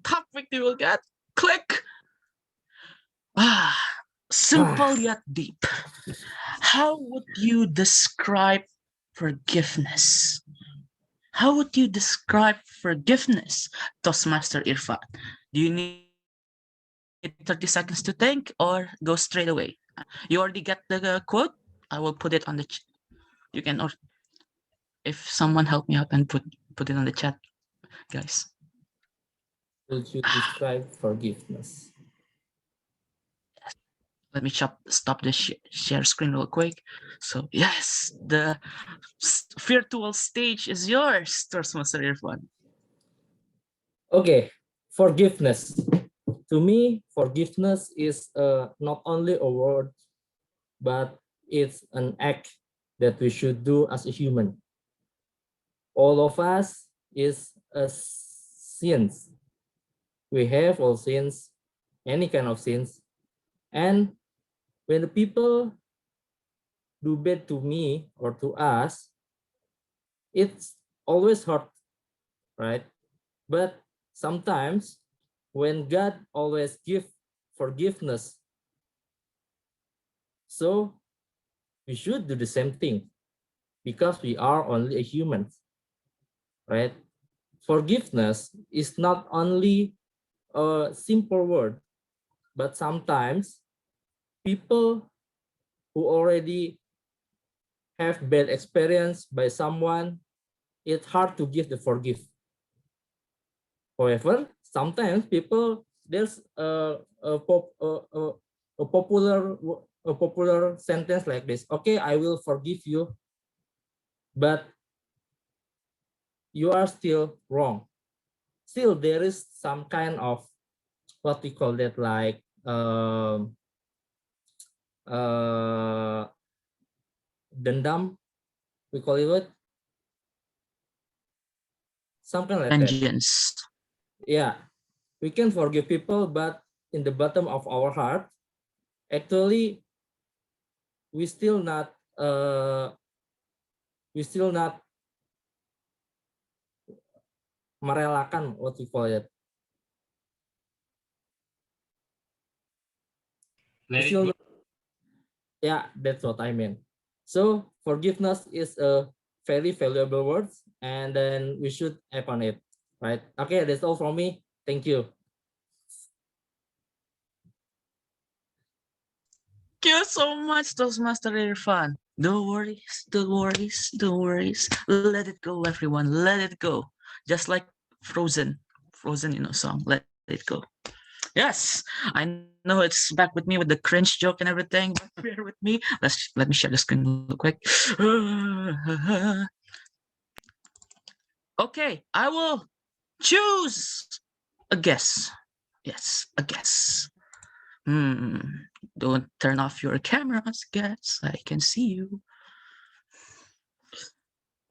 topic you will get. Click. Simple yet deep. How would you describe forgiveness? How would you describe forgiveness, Toastmaster Irfan? Do you need 30 seconds to think or go straight away? You already get the quote? I will put it on the you can, or if someone help me out and put it on the chat, guys. Would you describe forgiveness? Let me stop the share screen real quick. So yes, the virtual stage is yours, Toastmaster Irfan. Okay, forgiveness. To me, forgiveness is not only a word, but it's an act that we should do as a human. All of us is a sins. We have all sins, any kind of sins. And when the people do bad to me or to us, it's always hurt, right? But sometimes when God always give forgiveness, so we should do the same thing because we are only a human, right? Forgiveness is not only a simple word, but sometimes people who already have bad experience by someone, it's hard to give the forgive. However, sometimes people, there's a popular sentence like this: okay, I will forgive you, but you are still wrong. Still, there is some kind of what we call that, like dendam, we call it what? Something like vengeance. That. Yeah, we can forgive people, but in the bottom of our heart, actually, we still not merelakan, what we call it. Yeah, that's what I mean. So forgiveness is a very valuable word, and then we should act on it, right? Okay, that's all from me. Thank you. Thank you so much, Toastmaster Irfan. No worries, no worries, no worries. Let it go, everyone. Let it go. Just like Frozen, song. Let it go. Yes, I know it's back with me with the cringe joke and everything, but bear with me. Let me share the screen real quick. Okay, I will choose a guess. Yes, a guess. Don't turn off your cameras, guess. I can see you.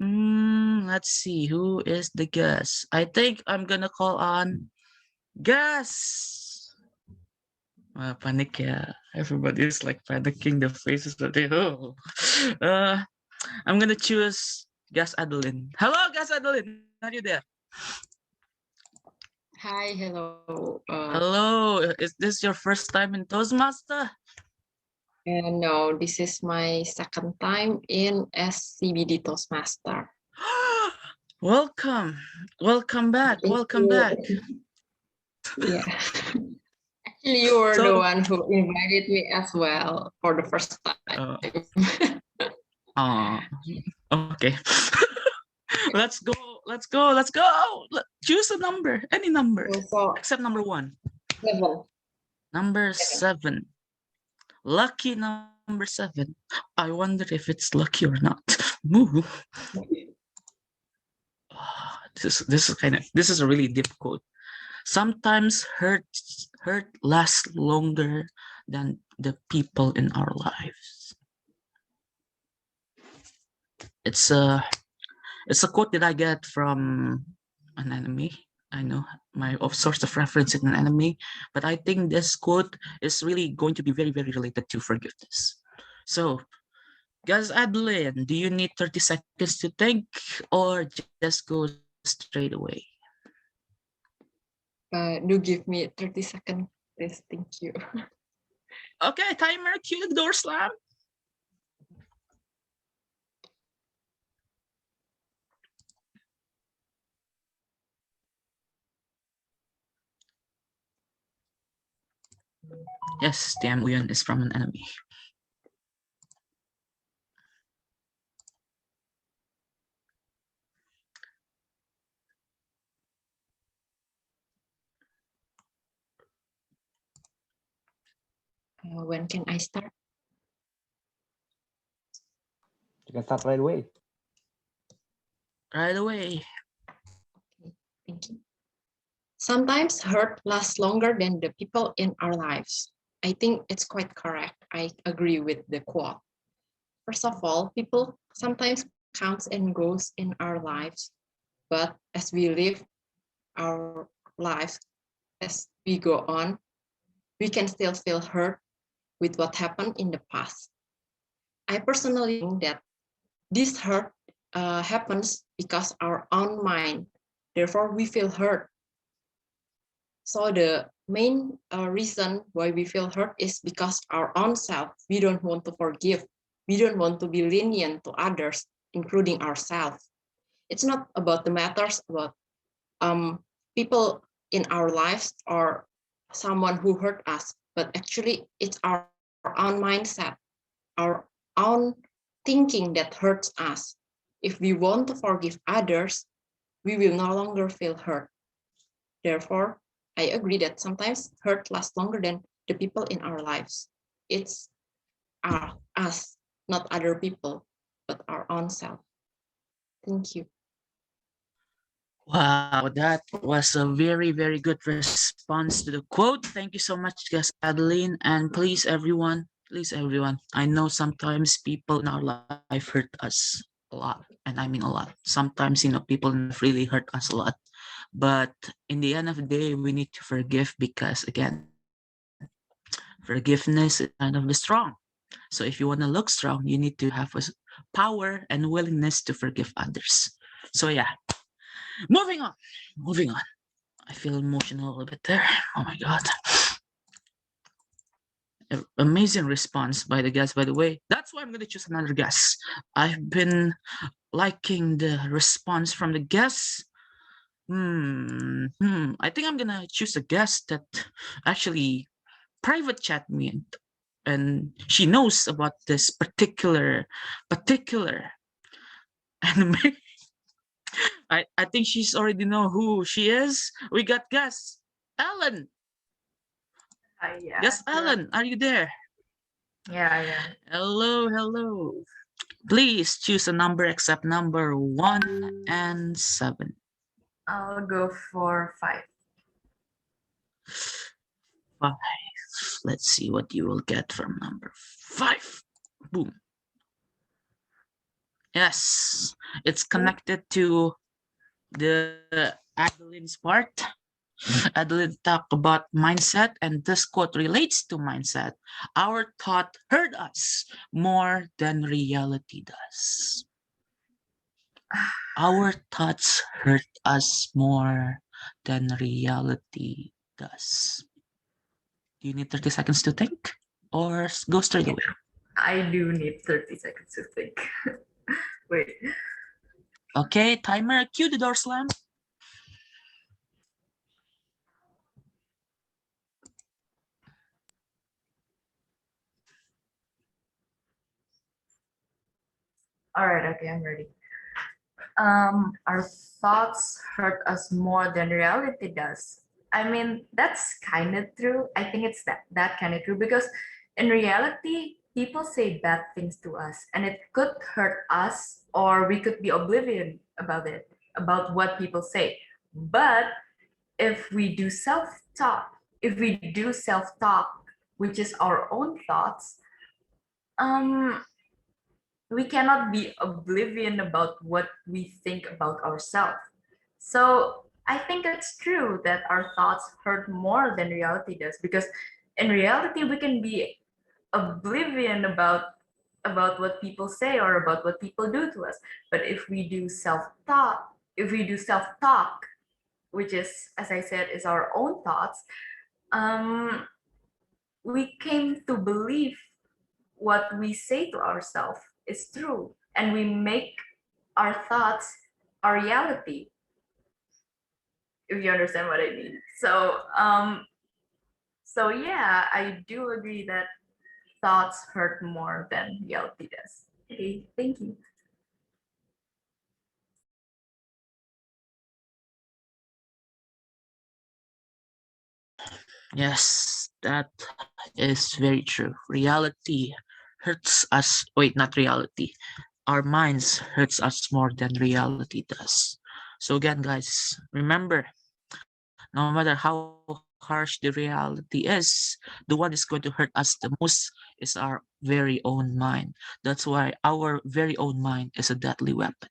Let's see, who is the guess? I think I'm gonna call on guess. Panic, yeah. Everybody's like panicking. The faces that they I'm gonna choose Guess Adeline. Hello, Guess Adeline. Are you there? Hi, hello. Hello. Is this your first time in Toastmaster? No, this is my second time in SCBD Toastmaster. Welcome. Welcome back. Welcome back. Yeah. Actually, you were the one who invited me as well for the first time. Okay. Let's go. Let's go. Let's go. Choose a number. Any number. Except number 1. 7. Number 7. Lucky number 7. I wonder if it's lucky or not. Move. This is a really deep quote. Sometimes hurt lasts longer than the people in our lives. It's a quote that I get from an anime. I know my source of reference in an anime, but I think this quote is really going to be very, very related to forgiveness. So, guys, Adeline, do you need 30 seconds to think or just go straight away? Do give me 30 seconds, please. Thank you. Okay, timer, cue the door slam. Yes, Tian Uyan is from an enemy. When can I start? You can start right away. Right away. Okay, thank you. Sometimes hurt lasts longer than the people in our lives. I think it's quite correct. I agree with the quote. First of all, people sometimes comes and goes in our lives, but as we live our lives, as we go on, we can still feel hurt with what happened in the past. I personally think that this hurt happens because our own mind, therefore we feel hurt. So the main reason why we feel hurt is because our own self, we don't want to forgive. We don't want to be lenient to others, including ourselves. It's not about the matters about people in our lives or someone who hurt us, but actually it's our own mindset, our own thinking that hurts us. If we want to forgive others, we will no longer feel hurt. Therefore, I agree that sometimes hurt lasts longer than the people in our lives. It's us, not other people, but our own self. Thank you. Wow, that was a very, very good response to the quote. Thank you so much, guys, Adeline. And please, everyone, I know sometimes people in our life hurt us a lot. And I mean a lot. Sometimes, people really hurt us a lot. But in the end of the day, we need to forgive because, again, forgiveness is kind of the strong. So if you want to look strong, you need to have a power and willingness to forgive others. So yeah, moving on. I feel emotional a little bit there. Oh my God. Amazing response by the guests, by the way. That's why I'm going to choose another guest. I've been liking the response from the guests. I think I'm going to choose a guest that actually private chat me and she knows about this particular anime. I think she's already know who she is. We got guest Ellen. Yeah, Yes, Ellen, are you there? Yeah, I am. Hello. Please choose a number except number 1 and 7. I'll go for 5. 5. Let's see what you will get from number 5. Boom. Yes, it's connected to the Adeline's part. Adeline talked about mindset, and this quote relates to mindset. Our thought hurt us more than reality does. Our thoughts hurt us more than reality does. Do you need 30 seconds to think or go straight away? I do need 30 seconds to think. Wait. Okay, timer, cue the door slam. All right, okay, I'm ready. Our thoughts hurt us more than reality does. I mean, that's kind of true. I think it's that kind of true because in reality, people say bad things to us and it could hurt us or we could be oblivious about it. about what people say. But if we do self-talk, which is our own thoughts, we cannot be oblivion about what we think about ourselves. So I think it's true that our thoughts hurt more than reality does, because in reality we can be oblivion about what people say or about what people do to us. But if we do self-talk, which is, as I said, is our own thoughts, we came to believe what we say to ourselves is true, and we make our thoughts our reality, if you understand what I mean. So yeah, I do agree that thoughts hurt more than reality does. Okay, thank you. Yes, that is very true. Reality hurts us. Wait, not reality. Our minds hurts us more than reality does. So again, guys, remember, no matter how harsh the reality is, the one is going to hurt us the most is our very own mind. That's why our very own mind is a deadly weapon,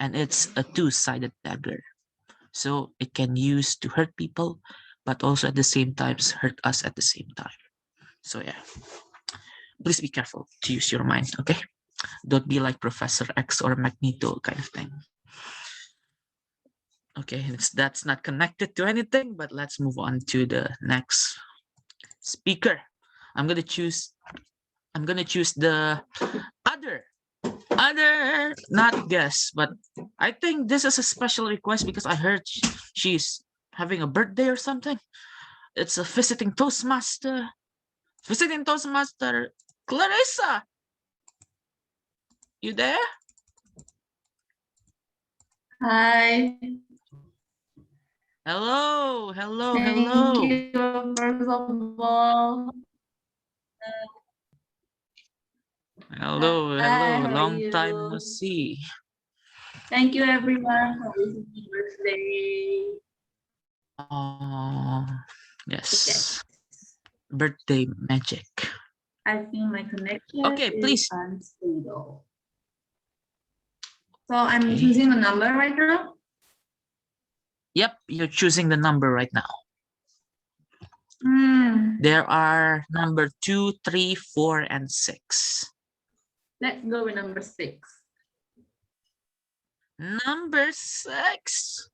and it's a two-sided dagger. So it can use to hurt people, but also at the same time hurt us at the same time. So yeah, please be careful to use your mind, okay? Don't be like Professor X or Magneto kind of thing. Okay, that's not connected to anything, but let's move on to the next speaker. I'm gonna choose the other, not guest, but I think this is a special request because I heard she's having a birthday or something. It's a visiting Toastmaster, Clarissa. You there? Hi. Hello. Thank you, first of all. Hello. Hi, how are Long you? time no see. Thank you, everyone, for wishing me birthday. Yes. Birthday magic. I think my connection Okay, please. is unstable. So I'm choosing a number right now? Yep, you're choosing the number right now. There are number 2, 3, 4, and 6. Let's go with number 6. Number 6.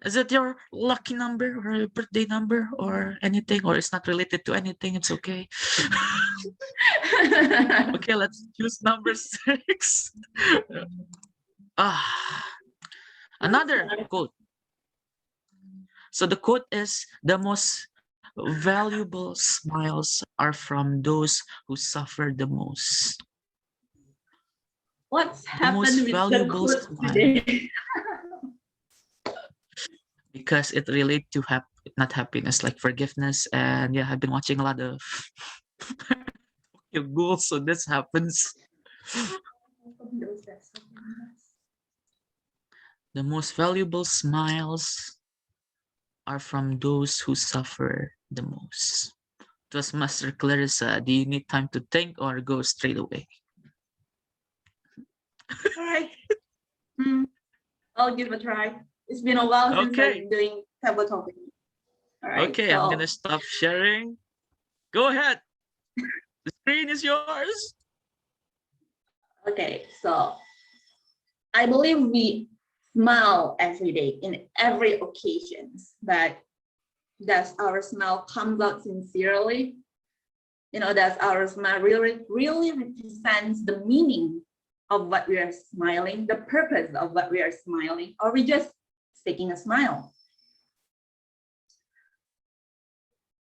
Is it your lucky number or your birthday number or anything, or it's not related to anything? It's okay. Okay, let's choose number 6. Another quote. So the quote is, the most valuable smiles are from those who suffer the most. What's happened with the quote today? Because it relates to not happiness, like forgiveness. And yeah, I've been watching a lot of goals, so this happens. The most valuable smiles are from those who suffer the most. Toastmaster Clarissa, do you need time to think or go straight away? All right. I'll give it a try. It's been a while since I'm doing table talking. All right. Okay, I'm gonna stop sharing. Go ahead. The screen is yours. Okay, so I believe we smile every day in every occasion, but does our smile come out sincerely? Does our smile really represents the meaning of what we are smiling, the purpose of what we are smiling, or we just faking a smile?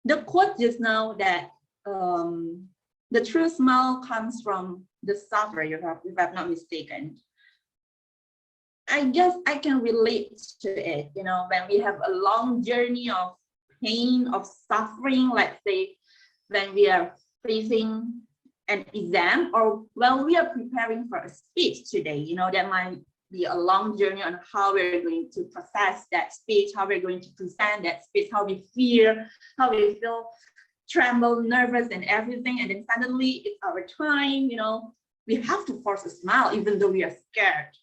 The quote just now that the true smile comes from the sufferer, if I'm not mistaken. I guess I can relate to it, when we have a long journey of pain, of suffering, let's say when we are facing an exam or while we are preparing for a speech today, that might be a long journey on how we're going to process that speech, how we're going to present that speech, how we feel tremble, nervous and everything. And then suddenly it's our time, we have to force a smile even though we are scared.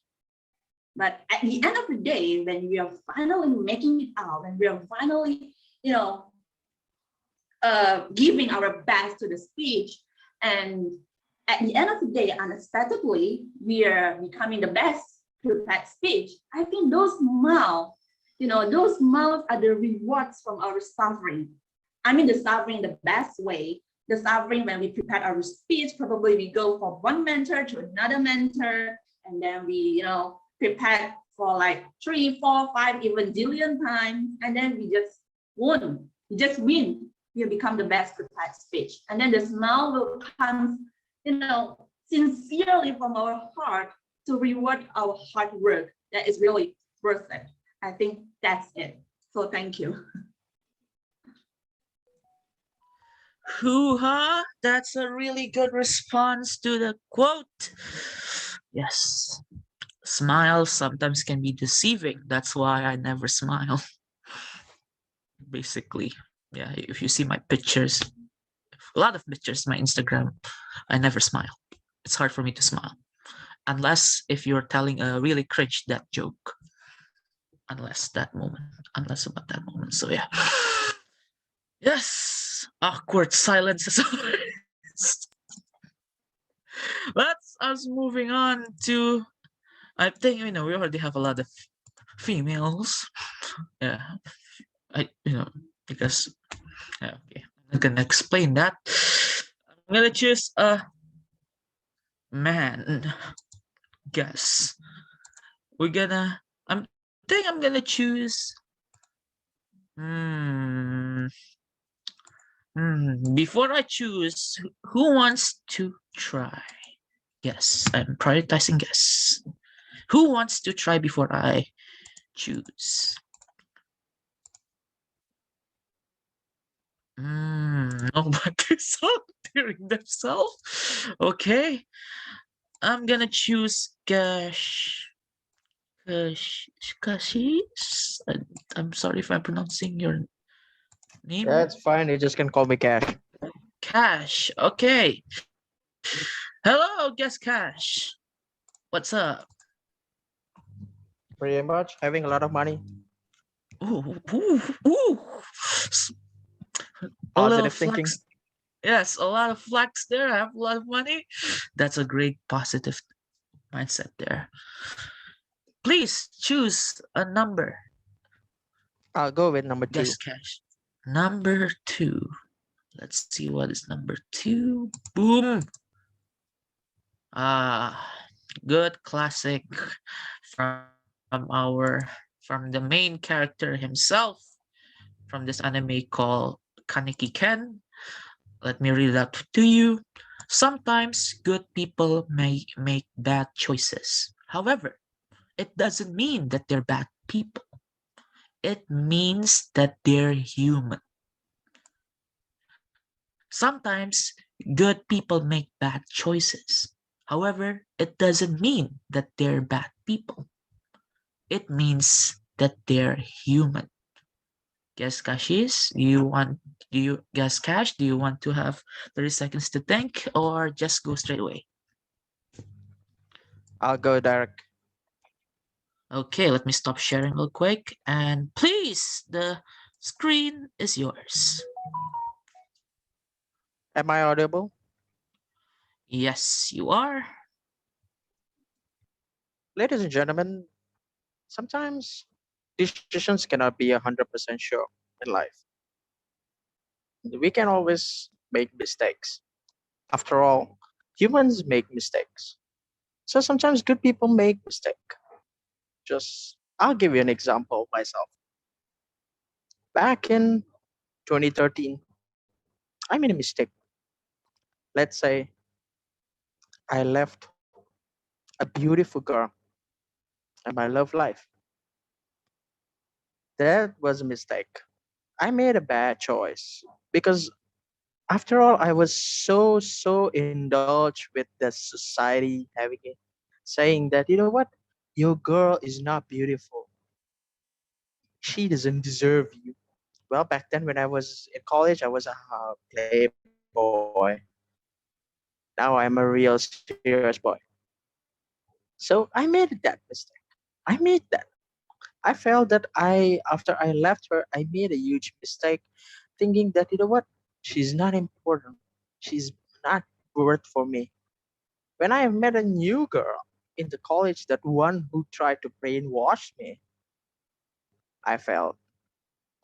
But at the end of the day, when we are finally making it out and we are finally, giving our best to the speech, and at the end of the day, unexpectedly, we are becoming the best prepared speech. I think those smiles are the rewards from our suffering. I mean, the suffering the best way. The suffering when we prepare our speech, probably we go from one mentor to another mentor, and then we, prepare for like 3, 4, 5, even zillion times, and then we just won. We just win. We become the best prepared speech, and then the smile will come, sincerely from our heart to reward our hard work. That is really worth it. I think that's it. So thank you. Hoo-ha! That's a really good response to the quote. Yes. Smiles sometimes can be deceiving. That's why I never smile. Basically, yeah, if you see my pictures, a lot of pictures, my Instagram, I never smile. It's hard for me to smile. Unless if you're telling a really cringe that joke. Unless about that moment. So yeah. Yes. Awkward silence as always. Let's us moving on to, I think we already have a lot of females. Yeah. Because yeah, okay. I'm not gonna explain that. I'm gonna choose a man. Guess. I'm gonna choose. Before I choose, who wants to try? Yes, I'm prioritizing guess. Who wants to try before I choose? Nobody's volunteering themselves. Okay. I'm gonna choose Kashis. I'm sorry if I'm pronouncing your name. That's fine. You just can call me Cash. Cash. Okay. Hello, guess Cash. What's up? Pretty much having a lot of money. Ooh. Positive thinking. Yes, a lot of flex there. I have a lot of money. That's a great positive mindset there. Please choose a number. I'll go with number 2. Guess Cash. Number 2. Let's see what is number 2. Boom. Good classic from the main character himself from this anime called Kaneki Ken. Let me read that to you. Sometimes good people may make bad choices. However, it doesn't mean that they're bad people. It means that they're human. Sometimes good people make bad choices. However, it doesn't mean that they're bad people. It means that they're human. Guess Kashis, do you guess Cash? Do you want to have 30 seconds to think or just go straight away? I'll go direct. Okay, let me stop sharing real quick. And please, the screen is yours. Am I audible? Yes, you are. Ladies and gentlemen, sometimes decisions cannot be 100% sure in life. We can always make mistakes. After all, humans make mistakes. So sometimes good people make mistakes. I'll give you an example myself. Back in 2013, I made a mistake. Let's say I left a beautiful girl and my love life. That was a mistake. I made a bad choice because after all, I was so indulged with the society having it, saying that, you know what, your girl is not beautiful. She doesn't deserve you. Well, back then when I was in college, I was a playboy. Now I'm a real serious boy. So I made that mistake. I made that. I felt that after I left her, I made a huge mistake thinking that, you know what, she's not important. She's not worth for me. When I met a new girl in the college, that one who tried to brainwash me, I felt,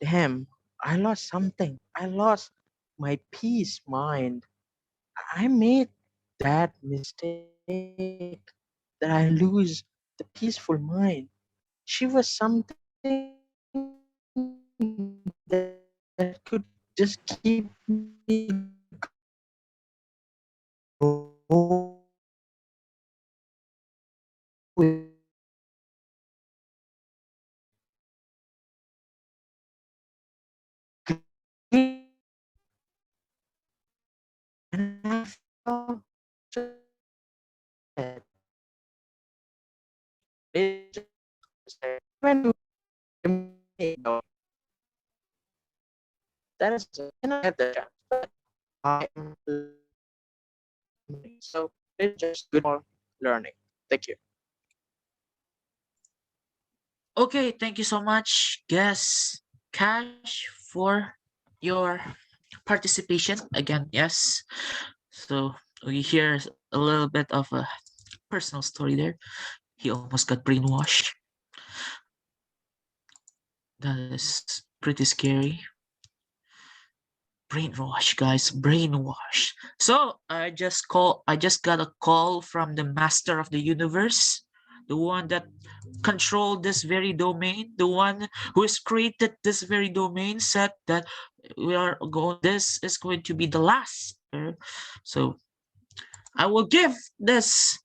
damn, I lost something. I lost my peace mind. I made that mistake that I lose the peaceful mind. She was something that could just keep me going and I felt sad. It's just when you know, that is and I had the chance, but I am learning. So it's just good for learning. Thank you. Okay, thank you so much, guest Cash, for your participation again. Yes, so we hear a little bit of a personal story there. He almost got brainwashed. That is pretty scary. Brainwash, guys, brainwash. So I just got a call from the master of the universe, the one that controlled this very domain, the one who has created this very domain, said that this is going to be the last. So I will give this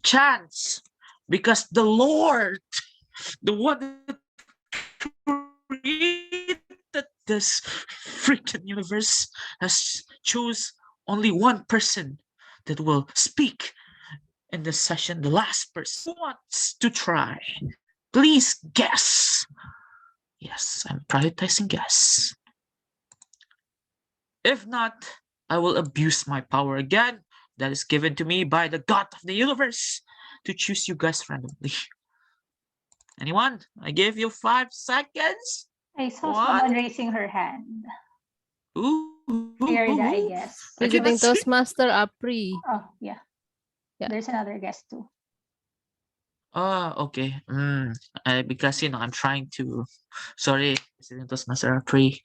chance because the Lord, the one that created this freaking universe, has chose only one person that will speak in this session. The last person who wants to try, please guess. Yes, I'm prioritizing guess. If not, I will abuse my power again that is given to me by the God of the universe to choose you guys randomly. Anyone? I give you 5 seconds. I saw someone raising her hand. Ooh, Frida, I guess. Visiting Toastmaster Apri. Oh, yeah. There's another guest too. Okay. Because I'm trying to. Sorry, Visiting Toastmaster Apri.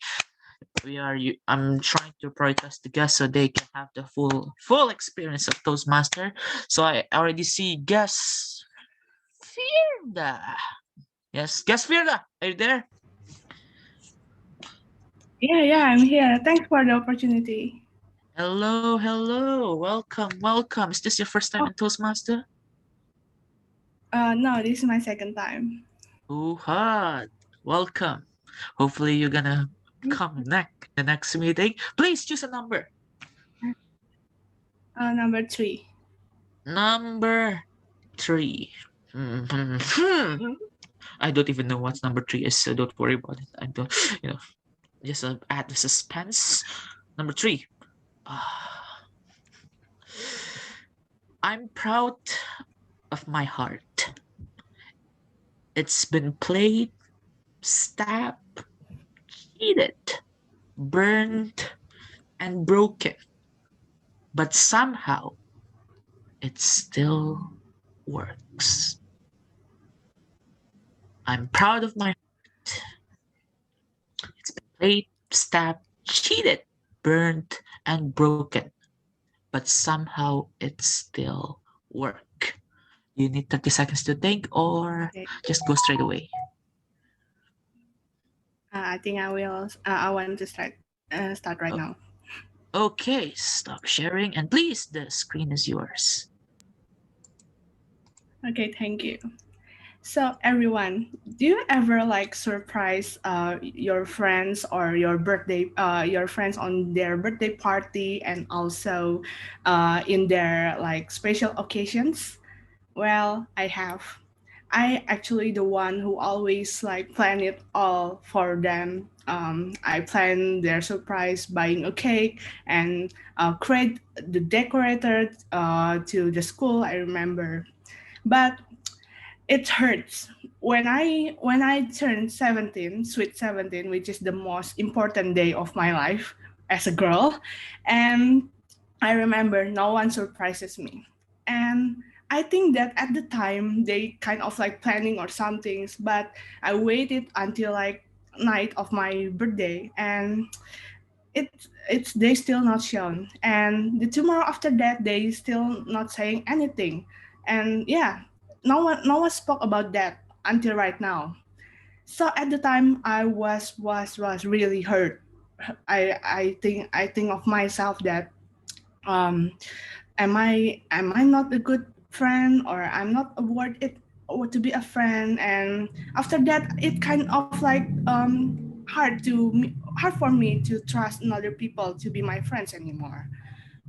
I'm trying to prioritize the guests so they can have the full experience of Toastmaster. So I already see guest Firda. Yes, guest Firda, are you there? Yeah, I'm here. Thanks for the opportunity. Hello. Welcome. Is this your first time in Toastmaster? No, this is my second time. Oh, hot. Welcome. Hopefully you're gonna come the next meeting. Please choose a number. Number 3. Number 3. I don't even know what number 3 is, so don't worry about it. I don't, just add the suspense. Number 3. I'm proud of my heart. It's been played, stabbed, cheated, burned, and broken. But somehow, it still works. I'm proud of my heart. It's been played, stabbed, cheated, burned, and broken. But somehow it still works. You need 30 seconds to think or just go straight away. I think I will. I want to start right now. Okay, stop sharing and please, the screen is yours. Okay, thank you. So everyone, do you ever surprise your friends or your friends on their birthday party and also in their special occasions? Well, I have. I actually the one who always like plan it all for them. I plan their surprise, buying a cake and create the decorator to the school. I remember, but it hurts when I turned 17, sweet 17, which is the most important day of my life as a girl, and I remember no one surprises me. And I think that at the time they kind of like planning or something, but I waited until like night of my birthday and it's they still not shown. And the tomorrow after that they still not saying anything. And yeah, no one spoke about that until right now. So at the time I was really hurt. I think of myself that um am I not a good friend or I'm not worth it or to be a friend. And after that it kind of like hard for me to trust other people to be my friends anymore.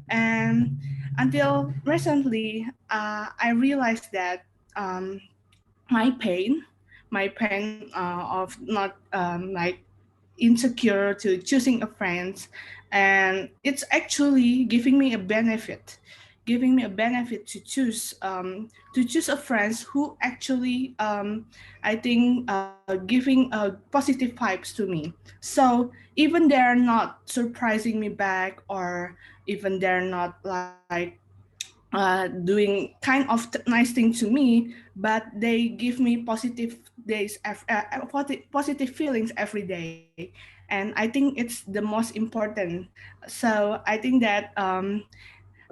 And until recently I realized that um, my pain of not like insecure to choosing a friend, and it's actually giving me a benefit to choose a friends who actually I think giving positive vibes to me. So even they're not surprising me back, or even they're not like doing kind of nice thing to me, but they give me positive positive feelings every day. And I think it's the most important. So I think that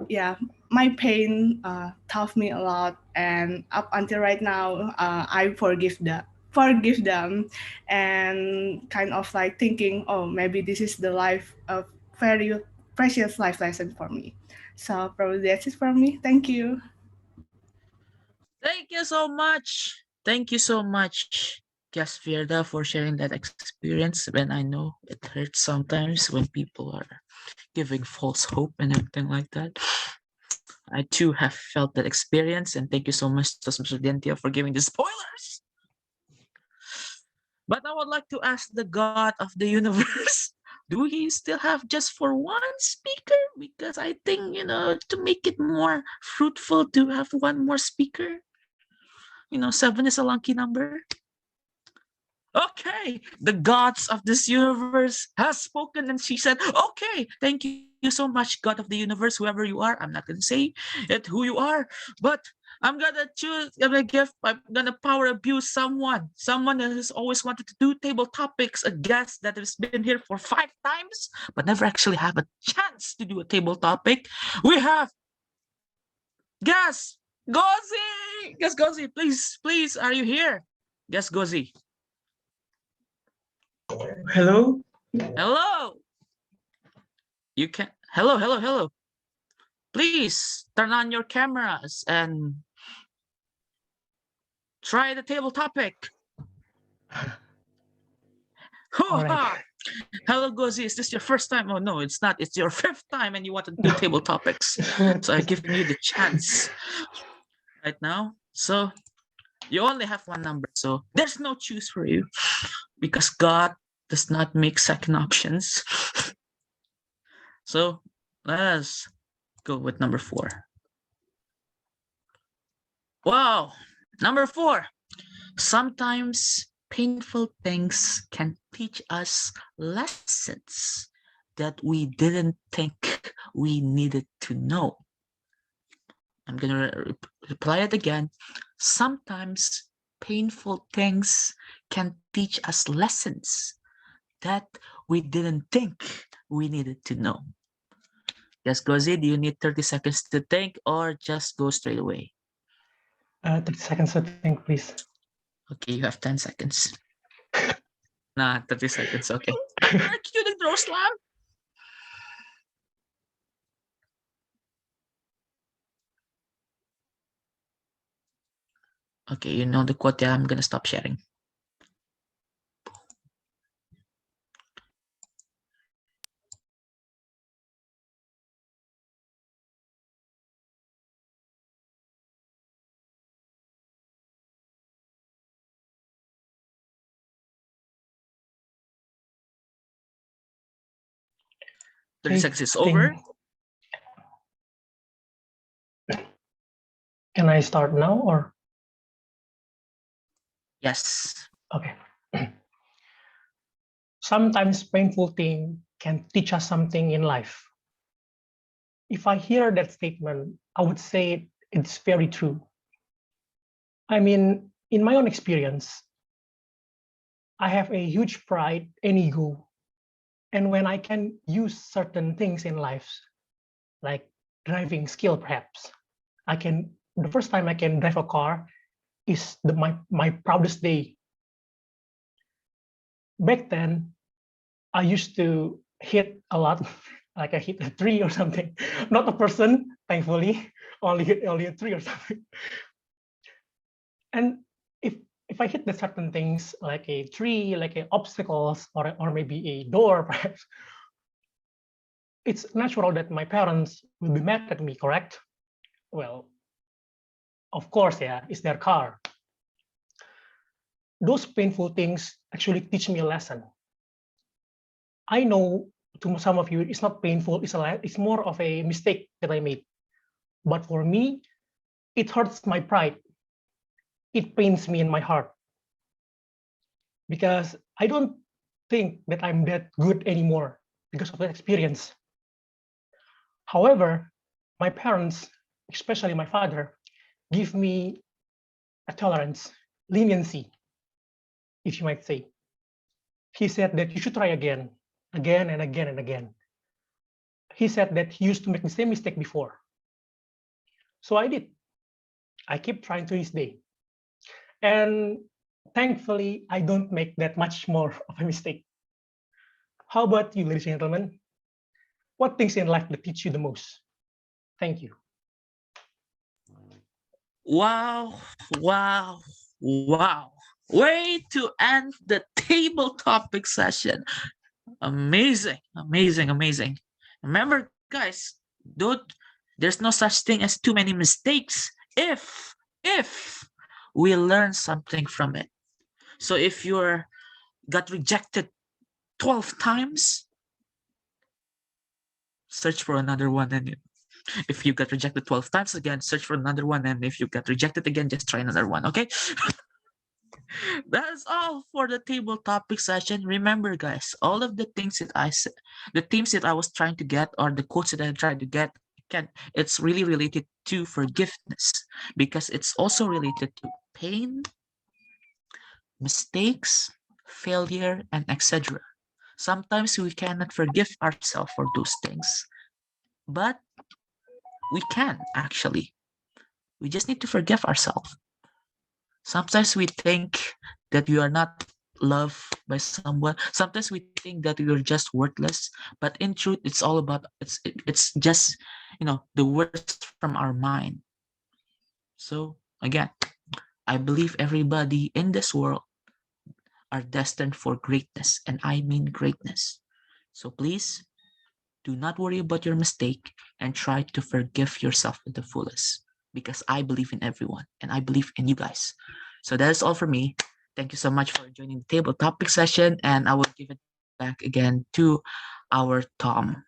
yeah, my pain taught me a lot, and up until right now I forgive them, and kind of like thinking, oh, maybe this is the life of very precious life lesson for me. So probably that's it from me. Thank you. Thank you so much. Thank you so much, Gasfierda, for sharing that experience. When I know it hurts sometimes when people are giving false hope and everything like that. I too have felt that experience, and thank you so much, Mr. Dentia, for giving the spoilers. But I would like to ask the God of the universe, do we still have just for one speaker? Because I think, to make it more fruitful to have one more speaker, 7 is a lucky number. Okay, the gods of this universe has spoken, and she said, okay, thank you so much, God of the universe, whoever you are. I'm not gonna say it who you are, but I'm gonna power abuse someone that has always wanted to do table topics, a guest that has been here for 5 times but never actually have a chance to do a table topic. We have Gas Gozi. Gas Gozi, please, are you here? Gas Gozi. Hello? Hello. You can. Hello. Please turn on your cameras and try the table topic. Right. Hello, Gozi. Is this your first time? Oh, no, it's not. It's your 5th time and you want to do table topics. So I'm giving you the chance right now. So you only have one number. So there's no choose for you because God does not make second options. So let us go with number 4. Wow. Number 4. Sometimes painful things can teach us lessons that we didn't think we needed to know. I'm going to reply it again. Sometimes painful things can teach us lessons that we didn't think we needed to know. Yes, Gozi, do you need 30 seconds to think or just go straight away? 30 seconds to think, please. Okay, you have 10 seconds. Nah, 30 seconds, okay. Cue the throw slam. Okay, you know the quote, yeah, I'm gonna stop sharing. 30 I seconds is think- over. Can I start now or? Yes. Okay. Sometimes painful thing can teach us something in life. If I hear that statement, I would say it's very true. I mean, in my own experience, I have a huge pride and ego. And when I can use certain things in life, like driving skill perhaps, the first time I can drive a car is my proudest day. Back then, I used to hit a lot, like I hit a tree or something. Not a person, thankfully, only a tree or something. And if I hit the certain things like a tree, like a obstacles, or maybe a door, perhaps, it's natural that my parents will be mad at me, correct? Well, of course, yeah, it's their car. Those painful things actually teach me a lesson. I know to some of you, it's not painful, it's more of a mistake that I made. But for me, it hurts my pride. It pains me in my heart. Because I don't think that I'm that good anymore because of that experience. However, my parents, especially my father, give me a tolerance, leniency, if you might say. He said that you should try again and again and again. He said that he used to make the same mistake before. So I did. I keep trying to this day. And thankfully, I don't make that much more of a mistake. How about you, ladies and gentlemen? What things in life that teach you the most? Thank you. Wow, wow, wow. Way to end the table topic session. Amazing, amazing, amazing. Remember, guys, there's no such thing as too many mistakes if we learn something from it. So if you're got rejected 12 times, search for another one. And if you got rejected 12 times again, search for another one. And if you got rejected again, just try another one, okay? That's all for the table topic session. Remember, guys, all of the things that I said, the themes that I was trying to get, or the quotes that I tried to get, it's really related to forgiveness, because it's also related to pain, mistakes, failure, and etc. Sometimes we cannot forgive ourselves for those things, but we can actually. We just need to forgive ourselves. Sometimes we think that we are not loved by someone. Sometimes we think that we are just worthless, but in truth, it's all about, it's just, the words from our mind. So again, I believe everybody in this world are destined for greatness, and I mean greatness. So please do not worry about your mistake and try to forgive yourself to the fullest, because I believe in everyone and I believe in you guys. So that is all for me. Thank you so much for joining the table topic session, and I will give it back again to our Tom,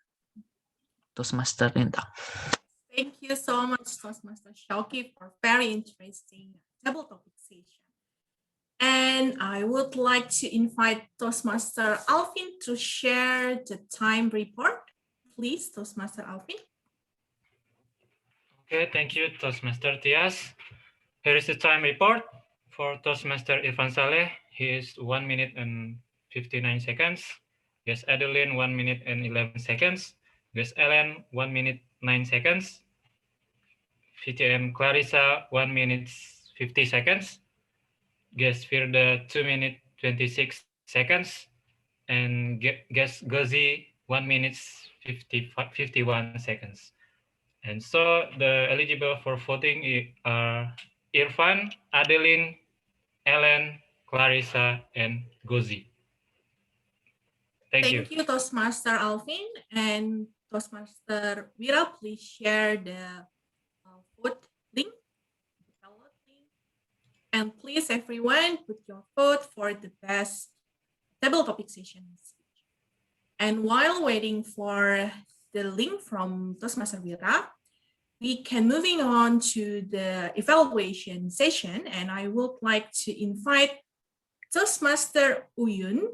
Toastmaster Linda. Thank you so much, Toastmaster Shauki, for very interesting table topic session. And I would like to invite Toastmaster Alvin to share the time report. Please, Toastmaster Alvin. Okay, thank you, Toastmaster Tias. Here is the time report for Toastmaster Irfan Saleh. He is 1 minute and 59 seconds. Guest Adeline, 1 minute and 11 seconds. Guest Ellen, 1 minute 9 seconds. VTM Clarissa, 1 minute 50 seconds. Guest Firda, 2 minute 26 seconds. And guest Gozi, 1 minute 51 seconds. And so the eligible for voting are Irfan, Adeline, Ellen, Clarissa, and Gozi. Thank you. Thank you, Toastmaster Alvin. And Toastmaster Wira, please share the vote link, the ballot link. And please, everyone, put your vote for the best table topic session. And while waiting for the link from Toastmaster Wira, we can moving on to the evaluation session, and I would like to invite Toastmaster Uyun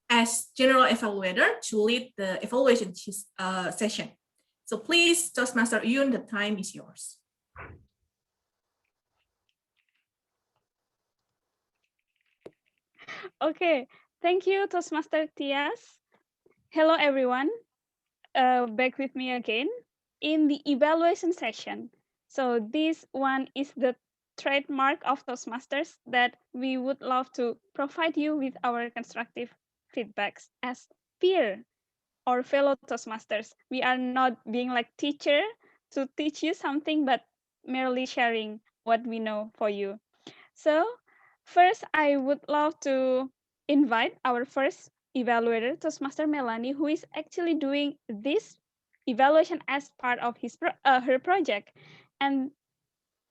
as general evaluator to lead the evaluation session. So please, Toastmaster Uyun, the time is yours. Okay, thank you, Toastmaster Tias. Hello, everyone. Back with me again in the evaluation session. So this one is the trademark of Toastmasters that we would love to provide you with our constructive feedbacks as peer or fellow Toastmasters. We are not being like teacher to teach you something, but merely sharing what we know for you. So first, I would love to invite our first evaluator, Toastmaster Melanie, who is actually doing this evaluation as part of her project. And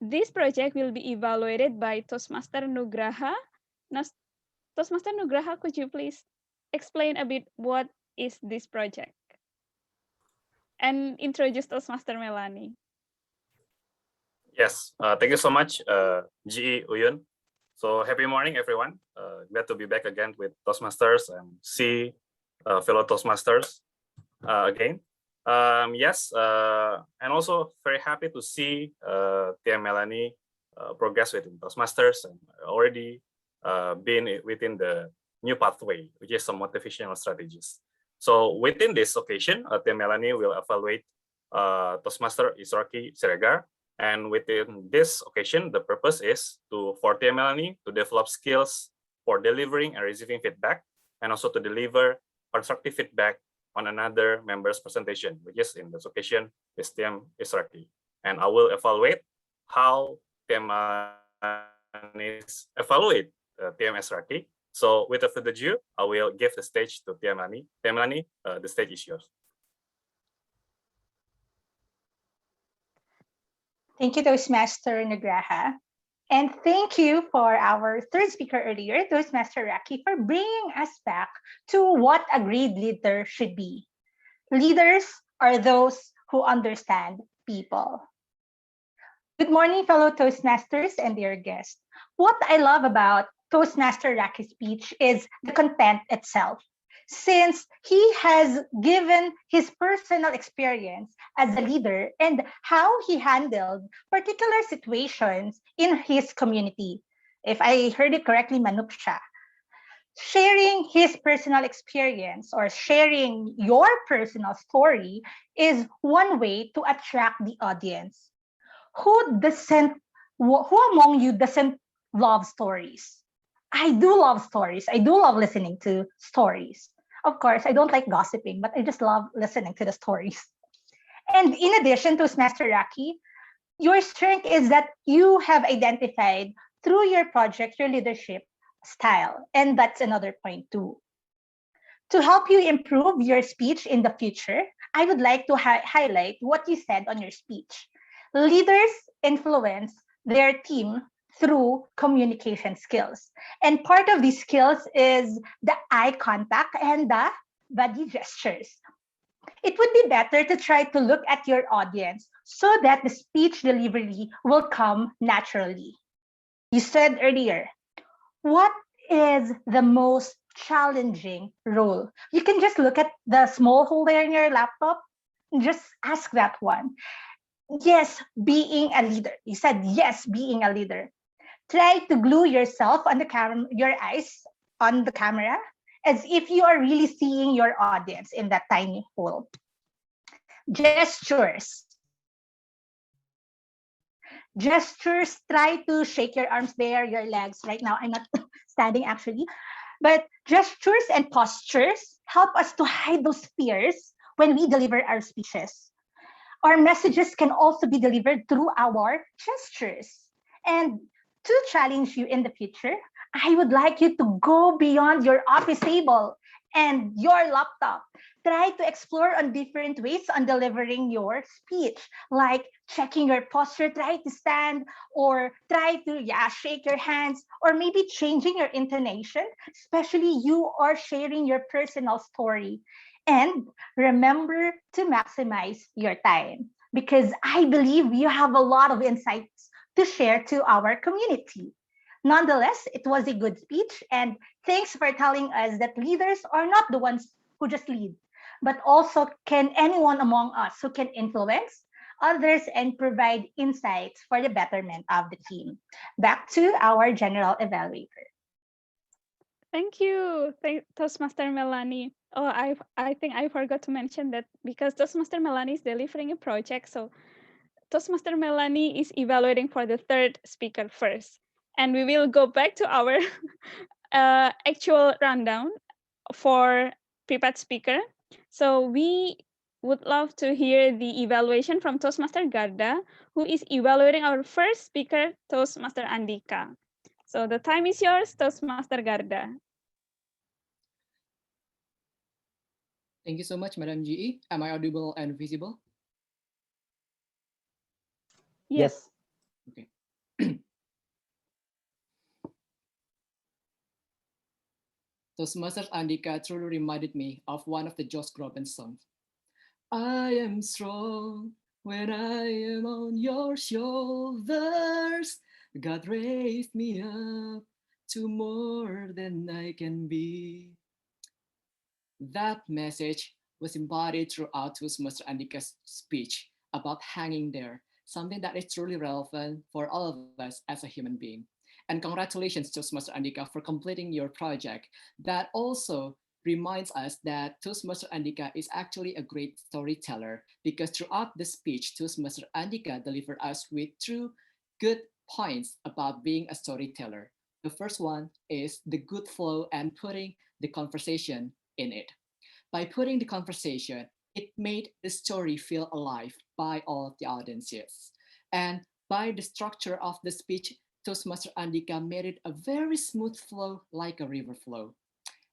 this project will be evaluated by Toastmaster Nugraha. Now, Toastmaster Nugraha, could you please explain a bit what is this project? And introduce Toastmaster Melanie. Yes, thank you so much, GE Uyun. So happy morning, everyone. Glad to be back again with Toastmasters and see fellow Toastmasters again. Yes, and also very happy to see Tia Melanie progress within Toastmasters and already been within the new pathway, which is some motivational strategies. So within this occasion, Tia Melanie will evaluate Toastmaster Isyraqi Siregar. And within this occasion, the purpose is for Tia Melanie to develop skills for delivering and receiving feedback, and also to deliver constructive feedback on another member's presentation, which is in this occasion is Tia Isyraqi. And I will evaluate how Tia Melanie evaluate Tia Isyraqi. So without further ado, I will give the stage to Tia Melanie. Tia Melanie, the stage is yours. Thank you, Toastmaster Nugraha. And thank you for our third speaker earlier, Toastmaster Raki, for bringing us back to what a great leader should be. Leaders are those who understand people. Good morning, fellow Toastmasters and dear guests. What I love about Toastmaster Raki's speech is the content itself, since he has given his personal experience as a leader and how he handled particular situations in his community. If I heard it correctly, Manupsha. Sharing his personal experience or sharing your personal story is one way to attract the audience. Who among you doesn't love stories? I do love stories. I do love listening to stories. Of course, I don't like gossiping, but I just love listening to the stories. And in addition to Toastmaster Raki, your strength is that you have identified through your project your leadership style. And that's another point too. To help you improve your speech in the future, I would like to highlight what you said on your speech. Leaders influence their team through communication skills. And part of these skills is the eye contact and the body gestures. It would be better to try to look at your audience so that the speech delivery will come naturally. You said earlier, what is the most challenging role? You can just look at the small hole there in your laptop and just ask that one. Yes, being a leader. You said yes, being a leader. Try to glue yourself on the camera, your eyes on the camera, as if you are really seeing your audience in that tiny hole. Gestures. Gestures, try to shake your arms there, your legs. Right now, I'm not standing actually. But gestures and postures help us to hide those fears when we deliver our speeches. Our messages can also be delivered through our gestures. And to challenge you in the future, I would like you to go beyond your office table and your laptop. try to explore on different ways on delivering your speech, like checking your posture, try to stand, or try to shake your hands, or maybe changing your intonation, especially you are sharing your personal story. And remember to maximize your time, because I believe you have a lot of insights to share to our community. Nonetheless, it was a good speech, and thanks for telling us that leaders are not the ones who just lead, but also can anyone among us who can influence others and provide insights for the betterment of the team. Back to our general evaluator. Thank you, Toastmaster Melanie. Oh, I think I forgot to mention that because Toastmaster Melanie is delivering a project, so Toastmaster Melanie is evaluating for the third speaker first. And we will go back to our actual rundown for prepared speaker. So we would love to hear the evaluation from Toastmaster Garda, who is evaluating our first speaker, Toastmaster Andhyka. So the time is yours, Toastmaster Garda. Thank you so much, Madam GE. Am I audible and visible? Yes. Okay. Toastmasters Andhyka truly reminded me of one of the Josh Groban songs. I am strong when I am on your shoulders. God raised me up to more than I can be. That message was embodied throughout Toastmaster Andhyka's speech about hanging there, something that is truly relevant for all of us as a human being. And congratulations, Toastmaster Andhyka, for completing your project. That also reminds us that Toastmaster Andhyka is actually a great storyteller, because throughout the speech, Toastmaster Andhyka delivered us with two good points about being a storyteller. The first one is the good flow and putting the conversation in it. By putting the conversation, it made the story feel alive by all of the audiences. And by the structure of the speech, Toastmaster Andhyka made it a very smooth flow, like a river flow.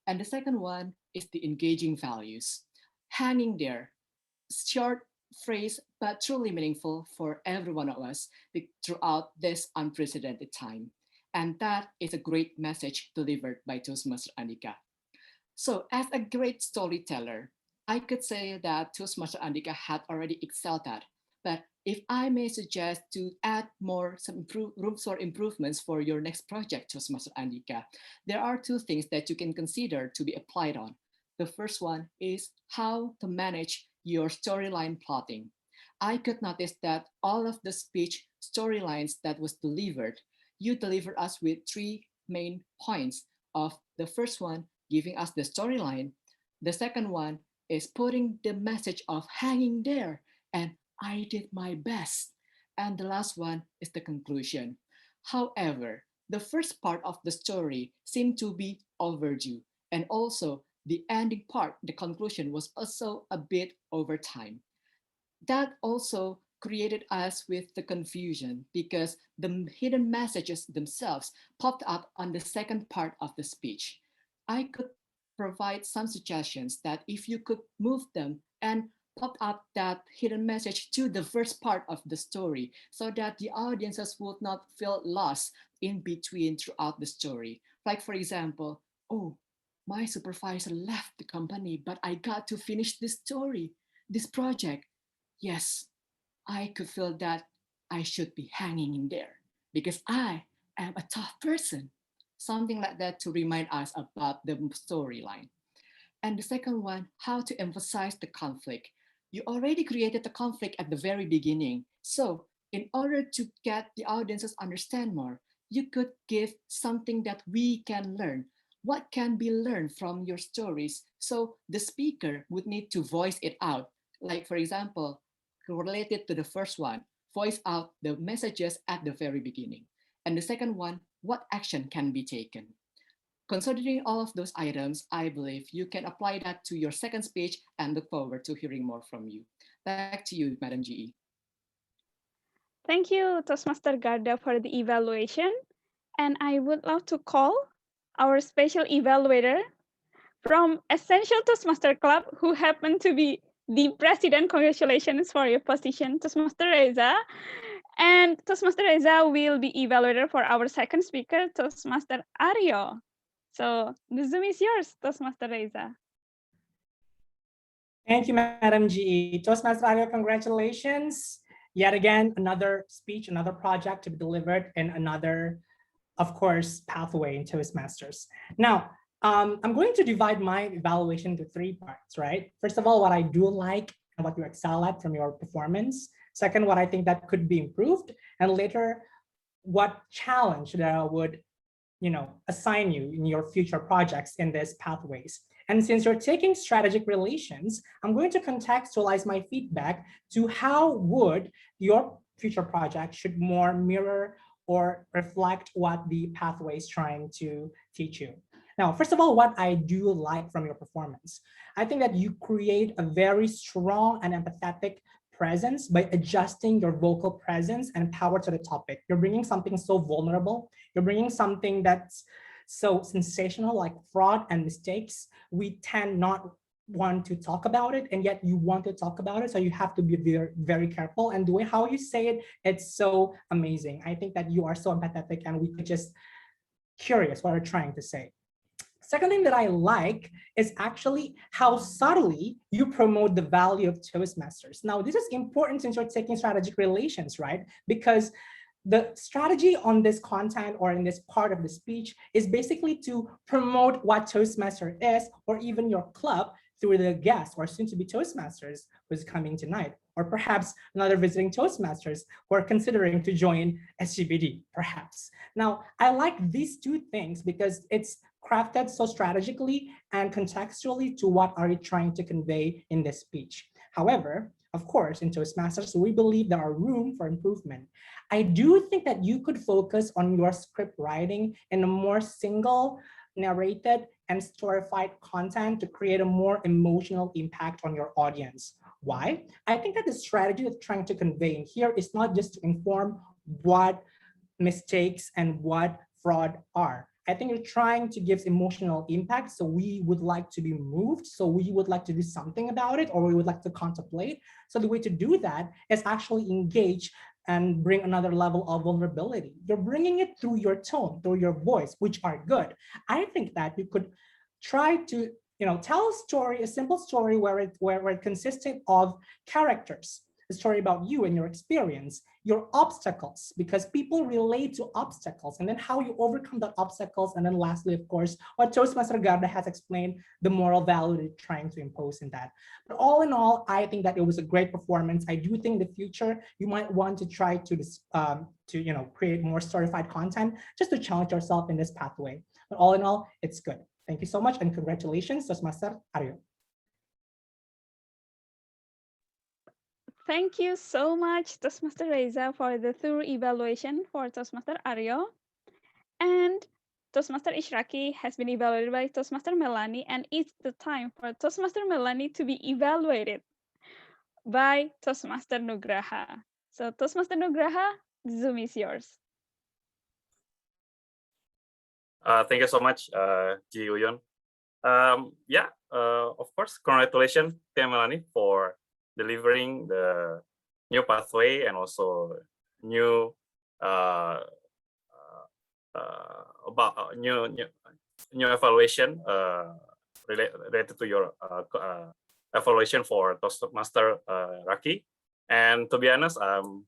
And the second one is the engaging values. Hanging there, short phrase, but truly meaningful for every one of us throughout this unprecedented time. And that is a great message delivered by Toastmaster Andhyka. So as a great storyteller, I could say that Toastmaster Andhyka had already excelled at. But if I may suggest to add some rooms for improvements for your next project, Toastmaster Andhyka, there are two things that you can consider to be applied on. The first one is how to manage your storyline plotting. I could notice that all of the speech storylines that was delivered, you delivered us with three main points of the first one, giving us the storyline. The second one is putting the message of hanging there, and I did my best. And the last one is the conclusion. However, the first part of the story seemed to be overdue, and also the ending part, the conclusion, was also a bit over time. That also created us with the confusion because the hidden messages themselves popped up on the second part of the speech. I could provide some suggestions that if you could move them and pop up that hidden message to the first part of the story so that the audiences would not feel lost in between throughout the story. Like, for example, oh, my supervisor left the company, but I got to finish this story, this project. Yes, I could feel that I should be hanging in there because I am a tough person. Something like that to remind us about the storyline. And the second one, how to emphasize the conflict. You already created the conflict at the very beginning. So in order to get the audiences understand more, you could give something that we can learn. What can be learned from your stories? So the speaker would need to voice it out. Like, for example, related to the first one, voice out the messages at the very beginning. And the second one, what action can be taken? Considering all of those items, I believe you can apply that to your second speech and look forward to hearing more from you. Back to you, Madam GE. Thank you, Toastmaster Garda, for the evaluation. And I would love to call our special evaluator, from Essential Toastmaster Club, who happen to be the president. Congratulations for your position, Toastmaster Reza. And Toastmaster Reza will be evaluator for our second speaker, Toastmaster Ario. So the Zoom is yours, Toastmaster Reza. Thank you, Madam GE. Toastmaster Ario, congratulations. Yet again, another speech, another project to be delivered in another, of course, pathway in Toastmasters. Now, I'm going to divide my evaluation into 3 parts, right? First of all, what I do like and what you excel at from your performance. Second, what I think that could be improved. And later, what challenge that I would assign you in your future projects in these pathways. And since you're taking strategic relations, I'm going to contextualize my feedback to how would your future project should more mirror or reflect what the pathway is trying to teach you. Now, first of all, what I do like from your performance, I think that you create a very strong and empathetic presence by adjusting your vocal presence and power to the topic. You're bringing something so vulnerable. You're bringing something that's so sensational, like fraud and mistakes. We tend not want to talk about it, and yet you want to talk about it. So you have to be very, very careful. And the way how you say it, it's so amazing. I think that you are so empathetic, and we could just curious what you're trying to say. Second thing that I like is actually how subtly you promote the value of Toastmasters. Now, this is important since you're taking strategic relations, right? Because the strategy on this content or in this part of the speech is basically to promote what Toastmaster is, or even your club through the guest or soon to be Toastmasters who's coming tonight, or perhaps another visiting Toastmasters who are considering to join SCBD, perhaps. Now, I like these 2 things because it's crafted so strategically and contextually to what are you trying to convey in this speech. However, of course, in Toastmasters, we believe there are room for improvement. I do think that you could focus on your script writing in a more single, narrated, and storified content to create a more emotional impact on your audience. Why? I think that the strategy that's trying to convey in here is not just to inform what mistakes and what fraud are. I think you're trying to give emotional impact. So we would like to be moved. So we would like to do something about it, or we would like to contemplate. So the way to do that is actually engage and bring another level of vulnerability. You're bringing it through your tone, through your voice, which are good. I think that you could try to tell a story, a simple story where it consisted of characters, a story about you and your experience, your obstacles, because people relate to obstacles, and then how you overcome that obstacles. And then lastly, of course, what Toastmaster Garda has explained, the moral value they're trying to impose in that. But all in all, I think that it was a great performance. I do think in the future, you might want to try to create more storified content just to challenge yourself in this pathway. But all in all, it's good. Thank you so much, and congratulations, Toastmaster Ario. Thank you so much, Toastmaster Reza, for the thorough evaluation for Toastmaster Ario. And Toastmaster Isyraqi has been evaluated by Toastmaster Melanie, and it's the time for Toastmaster Melanie to be evaluated by Toastmaster Nugraha. So Toastmaster Nugraha, the Zoom is yours. Thank you so much, Ji Uyun. Of course, congratulations, Tia Melanie, for delivering the new pathway and also new new evaluation related to your evaluation for Toastmaster Raki. And to be honest, I'm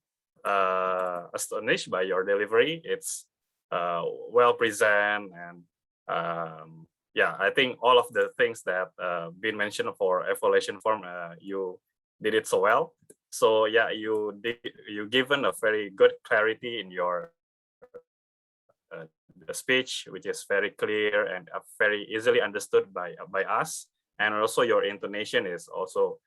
astonished by your delivery. It's well presented, and I think all of the things that been mentioned for evaluation form, you did it so well. So yeah, you given a very good clarity in your speech, which is very clear and very easily understood by us. And also your intonation is also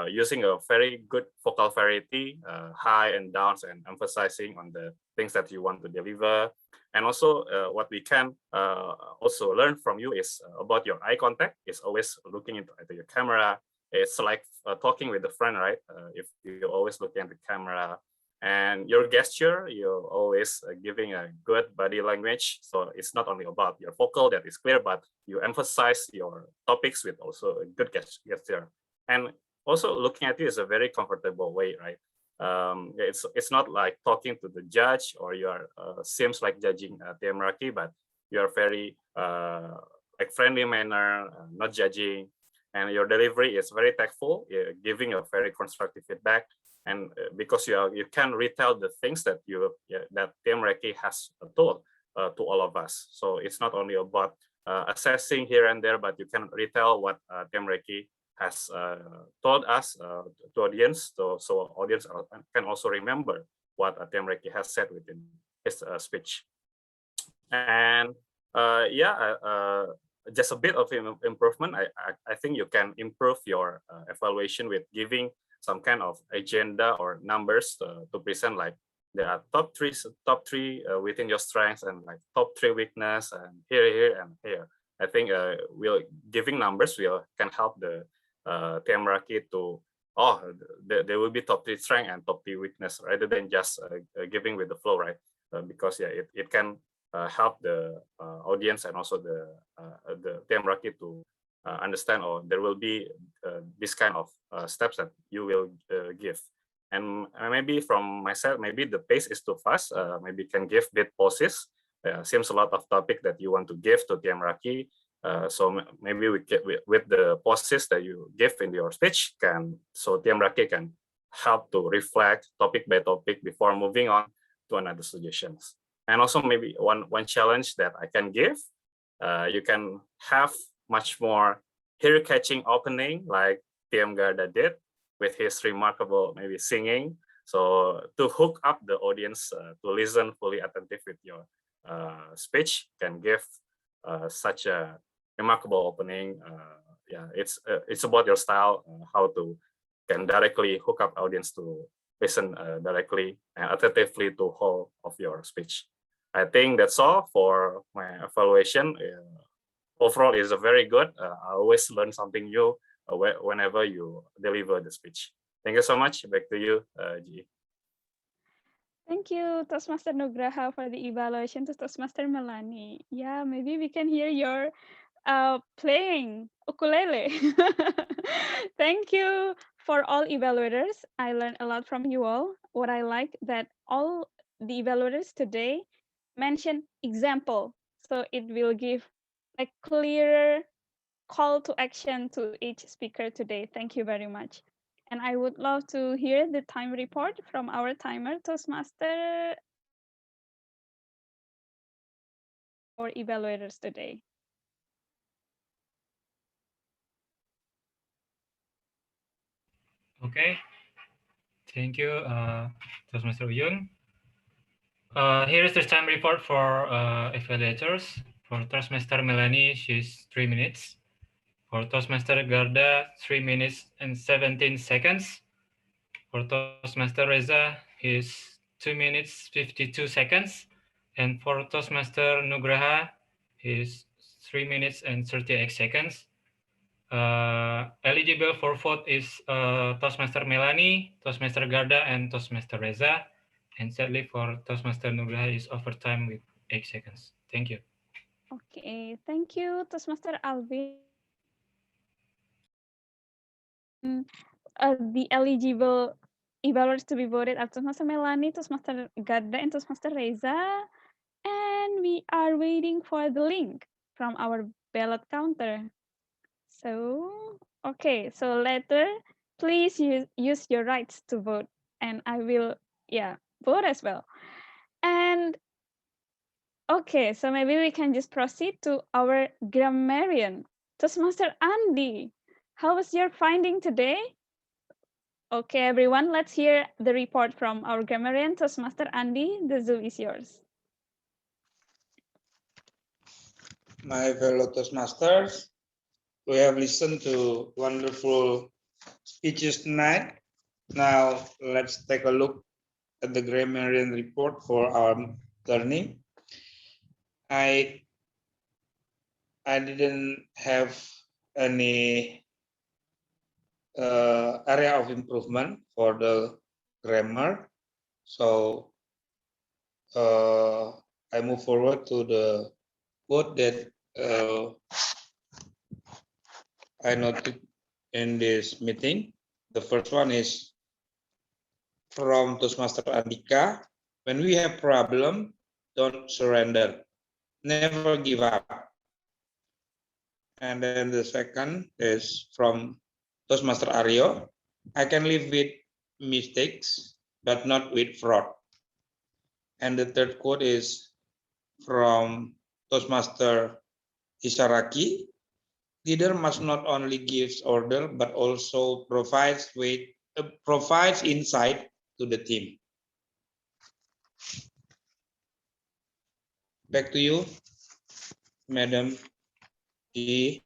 using a very good vocal variety, high and downs, and emphasizing on the things that you want to deliver. And also what we can also learn from you is about your eye contact. It's always looking into your camera. It's like talking with a friend, right? If you're always looking at the camera. And your gesture, you're always giving a good body language. So it's not only about your vocal that is clear, but you emphasize your topics with also a good gesture. And also looking at it is a very comfortable way, right? It's not like talking to the judge, or you are seems like judging TM Raki, but you are very like friendly manner, not judging, and your delivery is very tactful, giving a very constructive feedback. And because you can retell the things that that TM Raki has told to all of us. So it's not only about assessing here and there, but you can retell what TM Raki has told us to audience, so audience can also remember what TM Raki has said within his speech. And just a bit of improvement. I think you can improve your evaluation with giving some kind of agenda or numbers to present, like there are top three within your strengths, and like top 3 weakness, and here and here. I think giving numbers can help the TM Raki to there will be top 3 strength and top 3 weakness, rather than just giving with the flow, right? Because it can help the audience and also the TM Raki to understand, or there will be this kind of steps that you will give. And maybe from myself, maybe the pace is too fast. Maybe can give bit pauses. Seems a lot of topic that you want to give to TM Raki. So maybe with the pauses that you give in your speech, so TM Raki can help to reflect topic by topic before moving on to another suggestions. And also maybe one challenge that I can give, you can have much more ear-catching opening like TM Garda did with his remarkable maybe singing. So to hook up the audience to listen fully attentive with your speech, can give such a remarkable opening. It's about your style, how to can directly hook up audience to listen directly and attentively to whole of your speech. I think that's all for my evaluation. Overall, is a very good. I always learn something new whenever you deliver the speech. Thank you so much. Back to you, Ji. Thank you, Toastmaster Nugraha, for the evaluation to Toastmaster Melanie. Yeah, maybe we can hear your playing ukulele. Thank you for all evaluators. I learned a lot from you all. What I like that all the evaluators today mention example, so it will give a clearer call to action to each speaker today. Thank you very much. And I would love to hear the time report from our timer, Toastmaster, or evaluators today. Okay, thank you, Toastmaster Uyun. Here is the time report for evaluators. For Toastmaster Melanie, she's 3 minutes. For Toastmaster Garda, 3 minutes and 17 seconds. For Toastmaster Reza, he's 2 minutes 52 seconds. And for Toastmaster Nugraha, he's 3 minutes and 38 seconds. Eligible for vote is Toastmaster Melanie, Toastmaster Garda, and Toastmaster Reza. And sadly for Toastmaster Nugraha is overtime with 8 seconds. Thank you. Okay, thank you, Toastmaster Alvin. The eligible evaluators to be voted are Toastmaster Melanie, Toastmaster Garda, and Toastmaster Reza. And we are waiting for the link from our ballot counter. So, okay, so later, please use your rights to vote, and I will, vote as well. And okay, so maybe we can just proceed to our grammarian, Toastmaster Andy. How was your finding today? Okay, everyone, let's hear the report from our grammarian, Toastmaster Andy. The Zoom is yours. My fellow Toastmasters, we have listened to wonderful speeches tonight. Now let's take a look at the grammarian report for our learning. I didn't have any area of improvement for the grammar. So I move forward to the quote that I noted in this meeting. The first one is from Toastmaster Andhyka. When we have problem, don't surrender. Never give up. And then the second is from Toastmaster Ario. I can live with mistakes, but not with fraud. And the third quote is from Toastmaster Isyraqi. Leader must not only give order, but also provides insight to the team. Back to you, Madam D.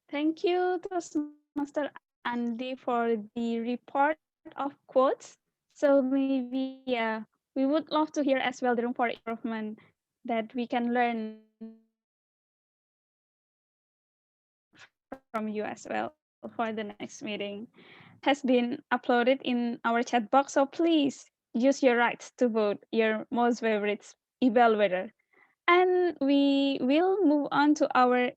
Thank you, Toastmaster Andy, for the report of quotes. So maybe we would love to hear as well the room for improvement that we can learn from you as well for the next meeting. Has been uploaded in our chat box, so please use your rights to vote your most favorite evaluator. And we will move on to our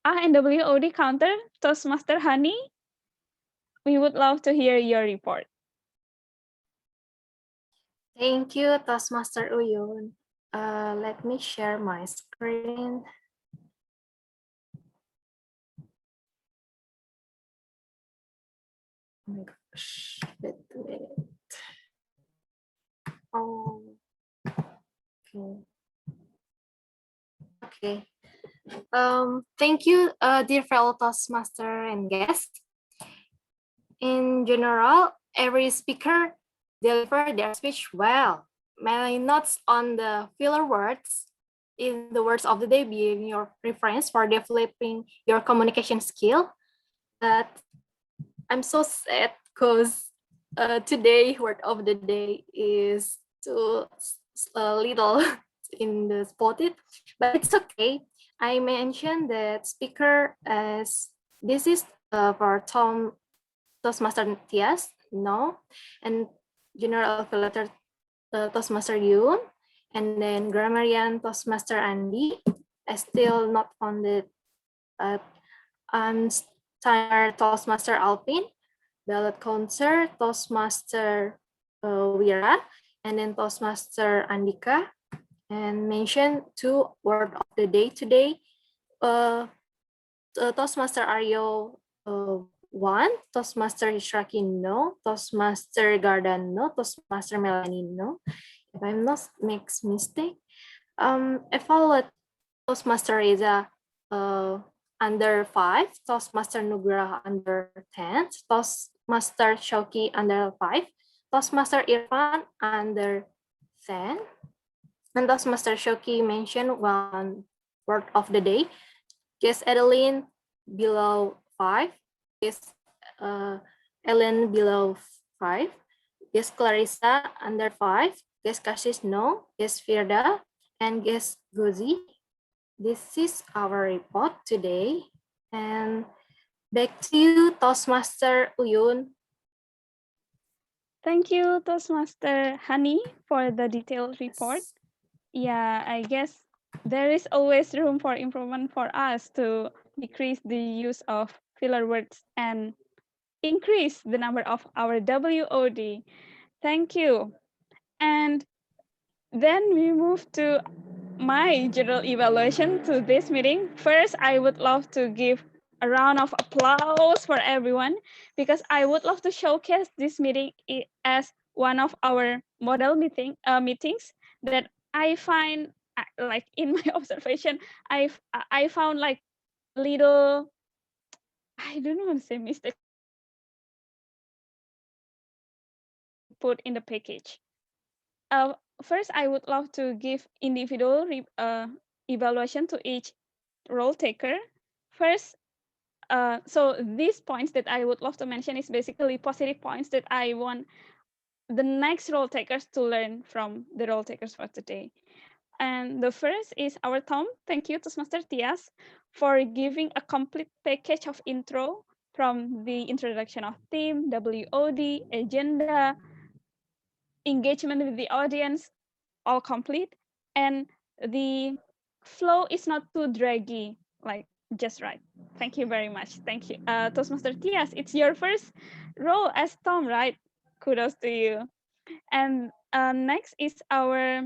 ANWOD counter, Toastmaster Honey. We would love to hear your report. Thank you, Toastmaster Uyun. Let me share my screen. Oh my gosh, wait a minute. Oh, okay. Okay. Thank you, dear fellow Toastmaster and guests. In general, every speaker delivered their speech well. My notes on the filler words in the words of the day being your reference for developing your communication skill. But I'm so sad because today word of the day is too little in the spotted, but it's okay. I mentioned that speaker as this is for Toastmaster Tias, no, and General Evaluator Toastmaster Yun, and then Grammarian Toastmaster Andy. I still not founded Steiner Toastmaster Alpin, Ballot Counselor Toastmaster Wira, and then Toastmaster Andhyka, and mention 2 word of the day today. Toastmaster Ario 1, Toastmaster Isyraqi no, Toastmaster Gardan no, Toastmaster Melanie no. If I'm not makes mistake, evaluate Toastmaster Reza under 5, Toastmaster Nugraha under 10, Toastmaster Shoki under 5, Toastmaster Irfan under 10, and Toastmaster Shoki mentioned 1 word of the day. Guest Adeline below 5, guest Ellen below 5, guest Clarissa under 5, guest Kashish no, guest Firda, and guest Gozi. This is our report today. And back to you, Toastmaster Uyun. Thank you, Toastmaster Honey, for the detailed report. Yeah, I guess there is always room for improvement for us to decrease the use of filler words and increase the number of our WOD. Thank you. And then we move to my general evaluation to this meeting. First, I would love to give a round of applause for everyone because I would love to showcase this meeting as one of our model meetings that I find like in my observation, I found like little, I don't know how to say mistake put in the package. First, I would love to give individual evaluation to each role taker. First, so these points that I would love to mention is basically positive points that I want the next role takers to learn from the role takers for today. And the first is our Tom. Thank you, Toastmaster Tias, for giving a complete package of intro from the introduction of theme, WOD, agenda, engagement with the audience all complete, and the flow is not too draggy, like just right. Thank you very much. Thank you. Toastmaster Tias, it's your first role as Tom, right? Kudos to you. And next is our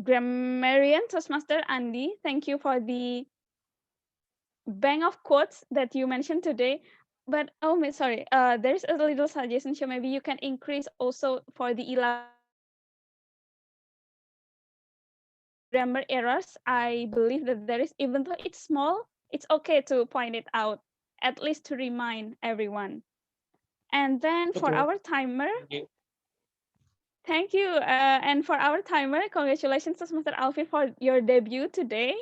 grammarian Toastmaster Andy. Thank you for the bank of quotes that you mentioned today. But oh, sorry, there's a little suggestion. So maybe you can increase also for the grammar errors. I believe that there is, even though it's small, it's okay to point it out, at least to remind everyone. And then for our timer, thank you. And for our timer, congratulations to Mr. Alvin for your debut today.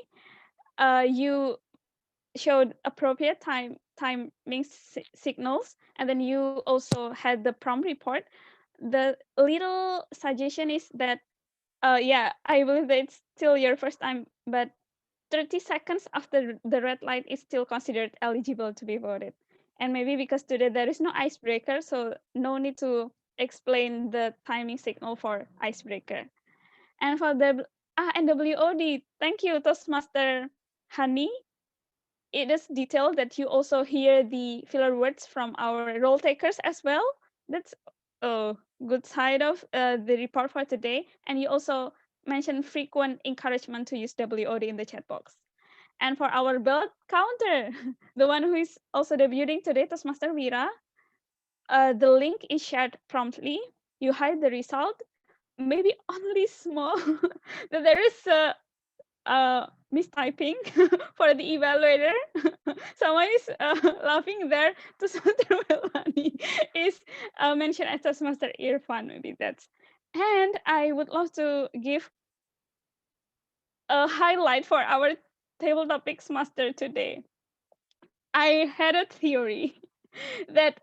You showed appropriate timing signals, and then you also had the prompt report. The little suggestion is that, yeah, I believe that it's still your first time, but 30 seconds after the red light is still considered eligible to be voted. And maybe because today there is no icebreaker, so no need to explain the timing signal for icebreaker. And for the NWOD, thank you, Toastmaster Honey. It is detailed that you also hear the filler words from our role takers as well. That's a good side of the report for today. And you also mentioned frequent encouragement to use WOD in the chat box. And for our belt counter, the one who is also debuting today, Toastmaster Vira, the link is shared promptly. You hide the result, maybe only small, that there is a mistyping for the evaluator. Someone is laughing there. Toastmaster Melanie is mentioned as Toastmaster Irfan, maybe that's. And I would love to give a highlight for our table topics master today. I had a theory that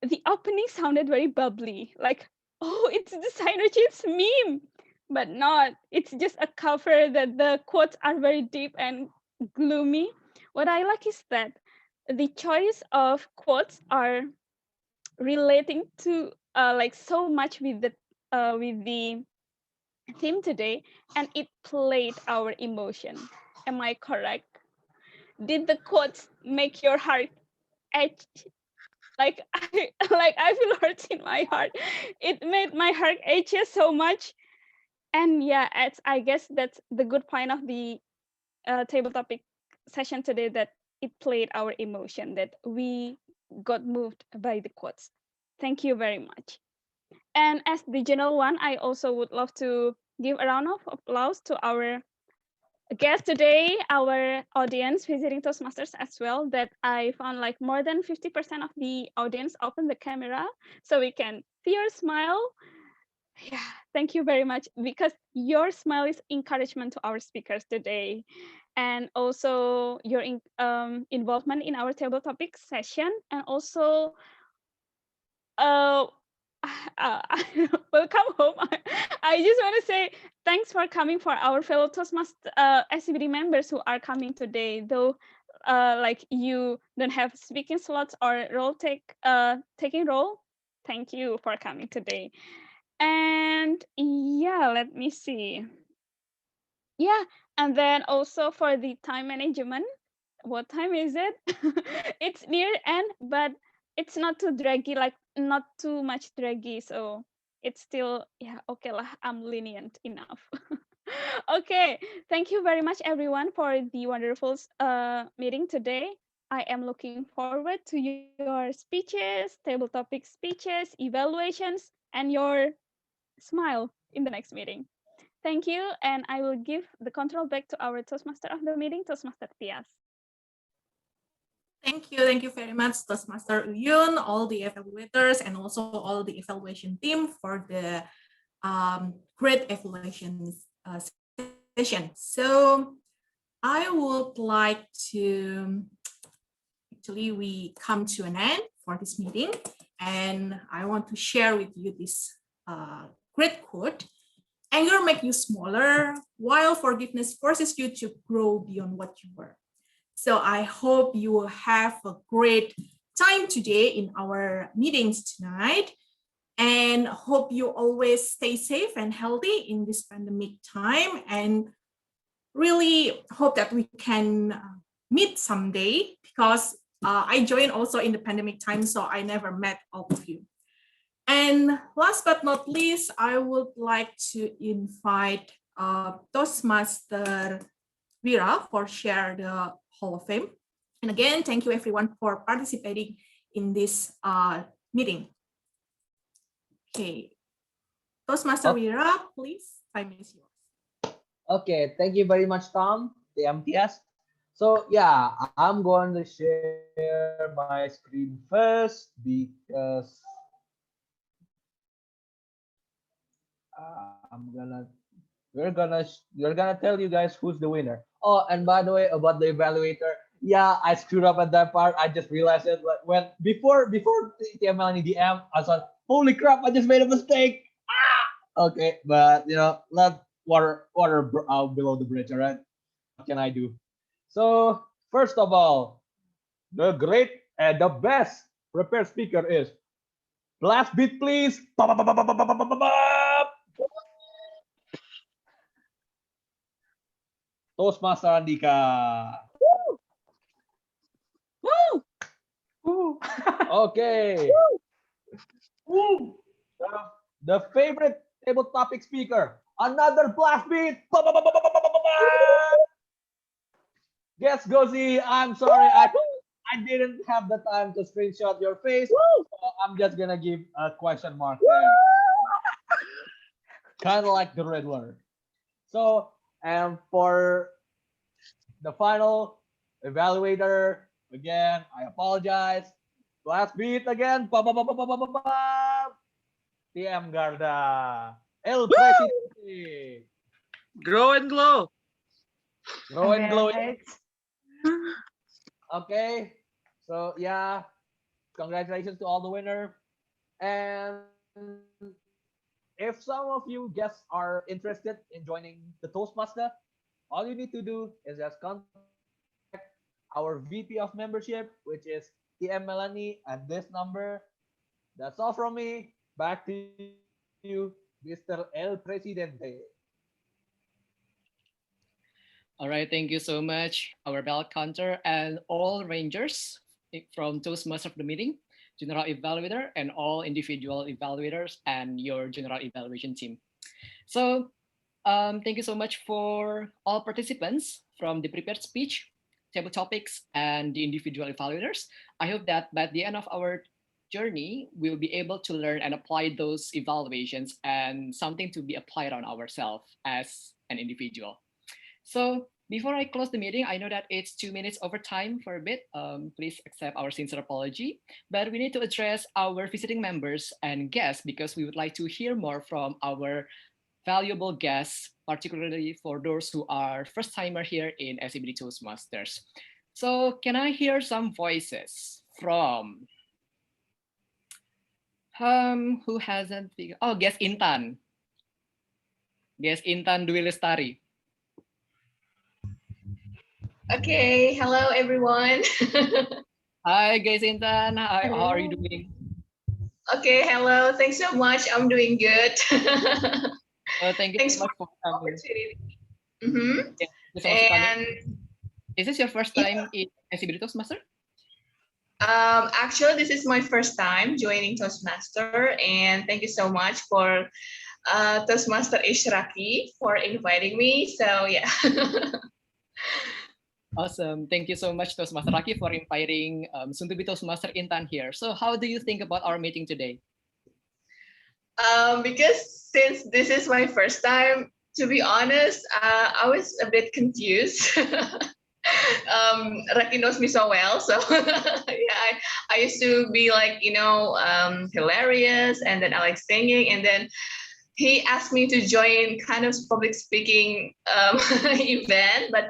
the opening sounded very bubbly, like, oh, it's the Synergies meme, but not. It's just a cover that the quotes are very deep and gloomy. What I like is that the choice of quotes are relating to like so much with the theme today, and it played our emotion. Am I correct? Did the quotes make your heart itch? Like I feel hurt in my heart. It made my heart itch so much. And yeah, I guess that's the good point of the table topic session today, that it played our emotion, that we got moved by the quotes. Thank you very much. And as the general one, I also would love to give a round of applause to our guest today, our audience visiting Toastmasters as well, that I found like more than 50% of the audience open the camera so we can see your smile. Yeah, thank you very much, because your smile is encouragement to our speakers today. And also your involvement in our table topic session, and also welcome home. I just want to say thanks for coming for our fellow Toastmasters SCBD members who are coming today, though like you don't have speaking slots or taking role. Thank you for coming today. And yeah, let me see. Yeah, and then also for the time management, what time is it? It's near end, but it's not too draggy, like not too much draggy, so it's still, yeah, okay lah, I'm lenient enough. Okay, thank you very much everyone for the wonderful meeting today. I am looking forward to your speeches, table topic speeches, evaluations, and your smile in the next meeting. Thank you, and I will give the control back to our Toastmaster of the meeting, Toastmaster Tias. Thank you very much, Toastmaster Uyun, all the evaluators, and also all the evaluation team for the great evaluation session. So I would like to, actually we come to an end for this meeting, and I want to share with you this great quote. Anger makes you smaller, while forgiveness forces you to grow beyond what you were. So I hope you will have a great time today in our meetings tonight. and hope you always stay safe and healthy in this pandemic time, and really hope that we can meet someday, because I joined also in the pandemic time, so I never met all of you. And last but not least, I would like to invite Toastmaster Vira for share the Hall of Fame. And again, thank you everyone for participating in this meeting. Okay, Toastmaster Vira, please, time is yours. Okay, thank you very much, Tom, the MTS. So yeah, I'm going to share my screen first because we're gonna tell you guys who's the winner. Oh, and by the way, about the evaluator, yeah, I screwed up at that part. I just realized it when before TML and DM, I thought, holy crap, I just made a mistake. Okay, but you know, let water below the bridge. All right, what can I do? So first of all, the great and the best prepared speaker is blast beat, please. Toastmaster Andhyka. Woo! Woo! Okay. Woo! The favorite table topic speaker, another blast beat. Guess Gozi, I'm sorry, I didn't have the time to screenshot your face, so I'm just gonna give a question mark there. Kind of like the Riddler. So, and for the final evaluator, again, I apologize. Last beat again. TM Garda. El Presidente. Grow and glow. Grow and glow. Okay. So yeah, congratulations to all the winner. And if some of you guests are interested in joining the Toastmaster, all you need to do is just contact our VP of membership, which is TM Melanie, at this number. That's all from me. Back to you, Mr. El Presidente. All right, thank you so much, our bell counter and all rangers from Toastmasters of the meeting, general evaluator, and all individual evaluators and your general evaluation team. So thank you so much for all participants from the prepared speech, table topics, and the individual evaluators. I hope that by the end of our journey, we'll be able to learn and apply those evaluations and something to be applied on ourselves as an individual. So before I close the meeting, I know that it's 2 minutes over time for a bit. Please accept our sincere apology, but we need to address our visiting members and guests because we would like to hear more from our valuable guests, particularly for those who are first timer here in SCBD Toastmasters. So can I hear some voices from who hasn't figured? Oh, guest Intan. Guest Intan Dwi Lestari. Okay, hello everyone. Hi guys, Intan. Hi, how are you doing? Okay, hello. Thanks so much. I'm doing good. Thank you so much for the opportunity. Mm-hmm. And is this your first time in SCBD Toastmaster? Actually, this is my first time joining Toastmaster, and thank you so much for Toastmaster Isyraqi for inviting me. So yeah. Awesome. Thank you so much, Toastmaster Raki, for inviting soon-to-be Toastmaster Intan here. So how do you think about our meeting today? Because since this is my first time, to be honest, I was a bit confused. Raki knows me so well, so yeah, I used to be like, you know, hilarious, and then I like singing, and then he asked me to join kind of public speaking event, but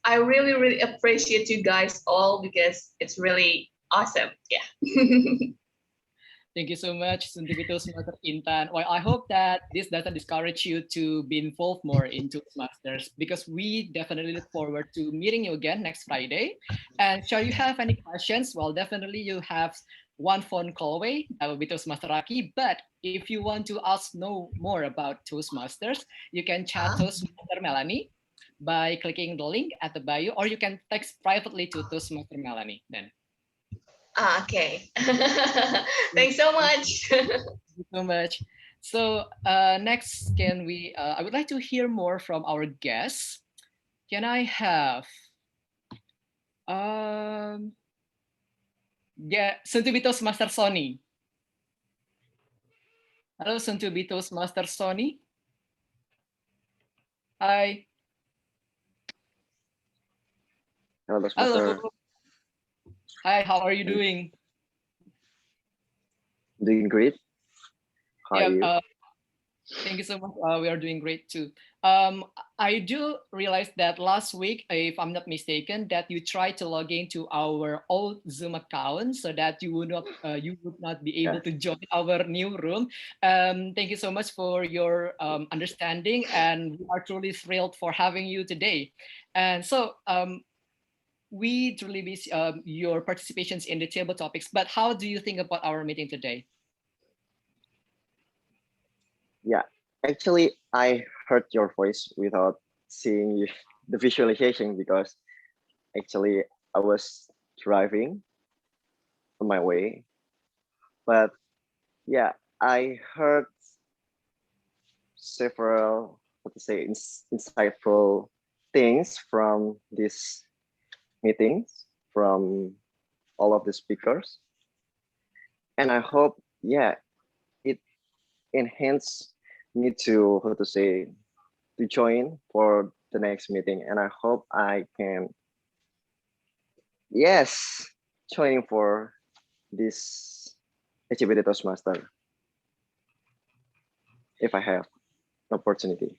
I really, really appreciate you guys all because it's really awesome. Yeah. Thank you so much, soon-to-be Toastmaster Intan. Well, I hope that this doesn't discourage you to be involved more in Toastmasters because we definitely look forward to meeting you again next Friday. And shall you have any questions? Well, definitely you have one phone call away. That will be Toastmaster Isyraqi. But if you want to know more about Toastmasters, you can chat Toastmaster Melanie by clicking the link at the bio, or you can text privately to Toastmaster Melanie then. Okay. Thanks so much. Thank you so much. So next, can we? I would like to hear more from our guests. Can I have? Yeah, soon to be Toastmaster Sony. Hello, soon to be Toastmaster Sony. Hi. Hello, Toastmaster. Hello. Hi, how are you doing? Doing great. How are you? Thank you so much. We are doing great too. I do realize that last week, if I'm not mistaken, that you tried to log into our old Zoom account so that you would not be able to join our new room. Thank you so much for your understanding, and we are truly thrilled for having you today. And so we truly miss your participations in the table topics. But how do you think about our meeting today? Yeah, actually, I heard your voice without seeing the visualization because actually I was driving on my way. But yeah, I heard several, insightful things from these meetings from all of the speakers. And I hope, yeah, it enhanced me to to join for the next meeting, and I hope I can joining for this SCBD Toastmaster if I have an opportunity.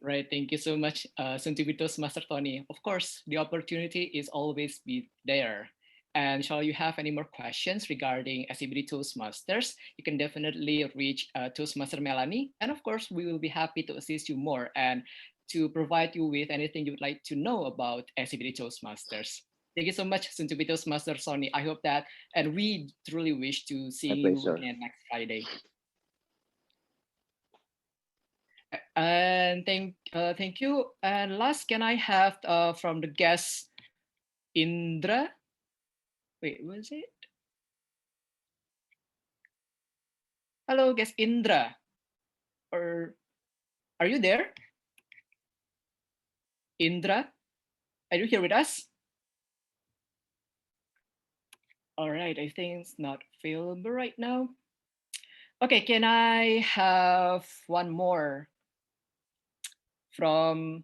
Right, thank you so much, soon to be Toastmaster Tony. Of course, the opportunity is always be there. And shall you have any more questions regarding SCBD Toastmasters, you can definitely reach Toastmaster Melanie. And of course, we will be happy to assist you more and to provide you with anything you would like to know about SCBD Toastmasters. Thank you so much, soon to be Toastmaster Sony. I hope that, and we truly wish to see you again next Friday. And thank you. And last, can I have from the guest, Indra? Wait, was it? Hello, guest Indra. Or are you there? Indra, are you here with us? All right, I think it's not available right now. Okay, can I have one more from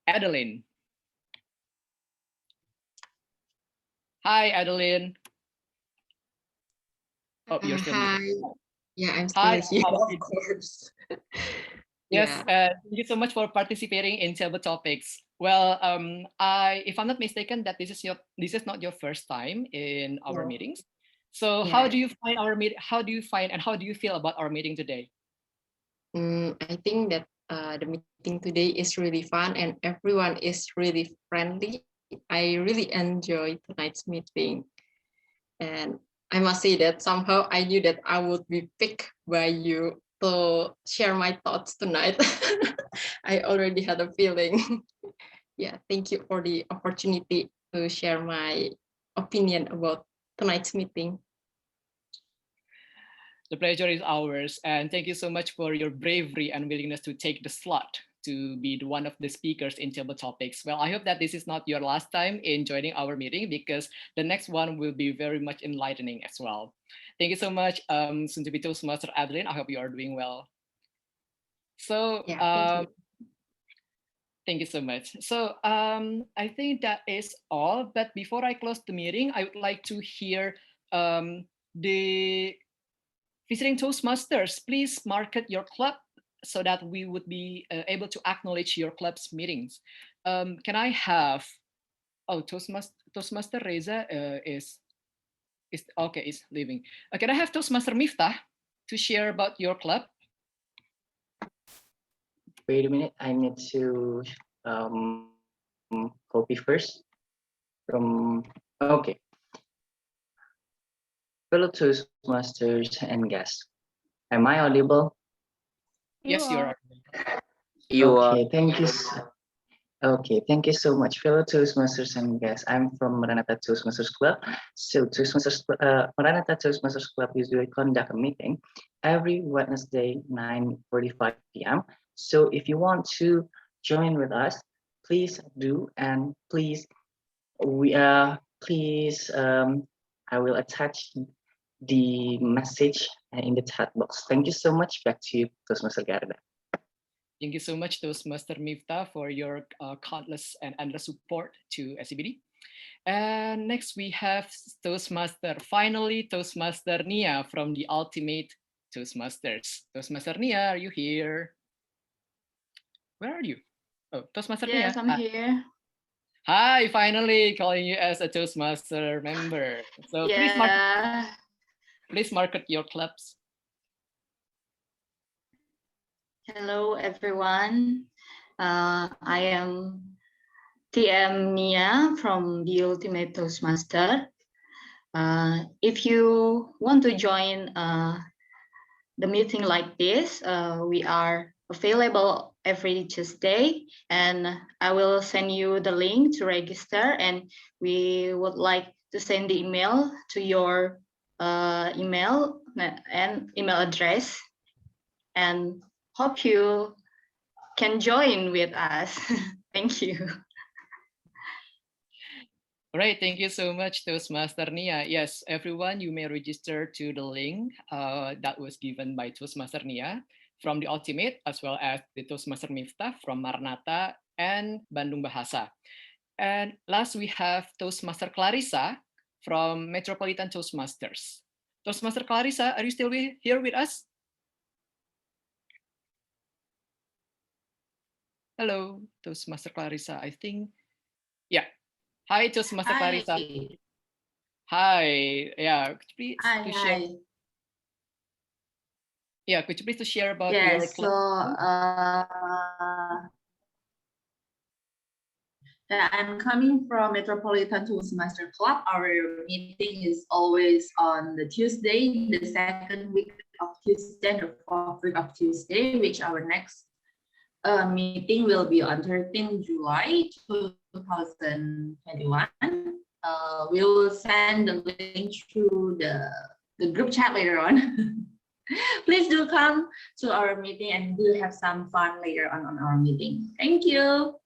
Adeline? Hi, Adeline. Oh, you're still Hi. Yeah, I'm still Hi, here, how are of you? course. Yes, Yeah. thank you so much for participating in Table Topics. Well, if I'm not mistaken, that this is not your first time in our No. meetings. So Yeah. how do you find our meet? How do you find and how do you feel about our meeting today? I think that the meeting today is really fun and everyone is really friendly. I really enjoy tonight's meeting. And I must say that somehow I knew that I would be picked by you to share my thoughts tonight. I already had a feeling. Yeah, thank you for the opportunity to share my opinion about tonight's meeting. The pleasure is ours, and thank you so much for your bravery and willingness to take the slot to be one of the speakers in Table Topics. Well, I hope that this is not your last time in joining our meeting because the next one will be very much enlightening as well. Thank you so much, soon to be Toastmaster Adeline. I hope you are doing well. So, thank you so much. So I think that is all. But before I close the meeting, I would like to hear the visiting Toastmasters. Please market your club so that we would be able to acknowledge your club's meetings. Can I have? Oh, Toastmaster Reza is okay. Is leaving. Can I have Toastmaster Miftah to share about your club? Wait a minute, I need to copy first from Okay. Fellow Toastmasters and guests, am I audible? Yes, you are. You are. Okay, thank you. Okay, thank you so much, fellow Toastmasters and guests. I'm from Maranatha Toastmasters Club. So Maranatha Toastmasters Club usually conduct a meeting every Wednesday, 9:45 p.m. So if you want to join with us, please do, and please, I will attach the message in the chat box. Thank you so much. Back to you, Toastmaster Garda. Thank you so much, Toastmaster Miftah, for your countless and endless support to SCBD. And next we have finally Toastmaster Nia from the Ultimate Toastmasters. Toastmaster Nia, are you here? Where are you? Oh, Toastmaster Nia. Yes, I'm here. Hi, finally calling you as a Toastmaster member. So Yeah. please market your clubs. Hello, everyone. I am TM Nia from the Ultimate Toastmaster. If you want to join the meeting like this, we are available every Tuesday, and I will send you the link to register, and we would like to send the email to your email and email address, and hope you can join with us. Thank you. All right, thank you so much, Toastmaster Nia. Yes, everyone, you may register to the link that was given by Toastmaster Nia from the Ultimate, as well as the Toastmaster Miftah from Maranatha and Bandung Bahasa. And last, we have Toastmaster Clarissa from Metropolitan Toastmasters. Toastmaster Clarissa, are you still here with us? Hello, Toastmaster Clarissa. I think, yeah. Hi, Toastmaster Clarissa. Hi. Yeah, could you please share? Yeah, could you please share about your Yes, club? I'm coming from Metropolitan Toastmaster Club. Our meeting is always on the Tuesday, the second week of Tuesday, the fourth week of Tuesday, which our next meeting will be on 13 July 2021. We will send the link through the group chat later on. Please do come to our meeting and we'll have some fun later on our meeting. Thank you.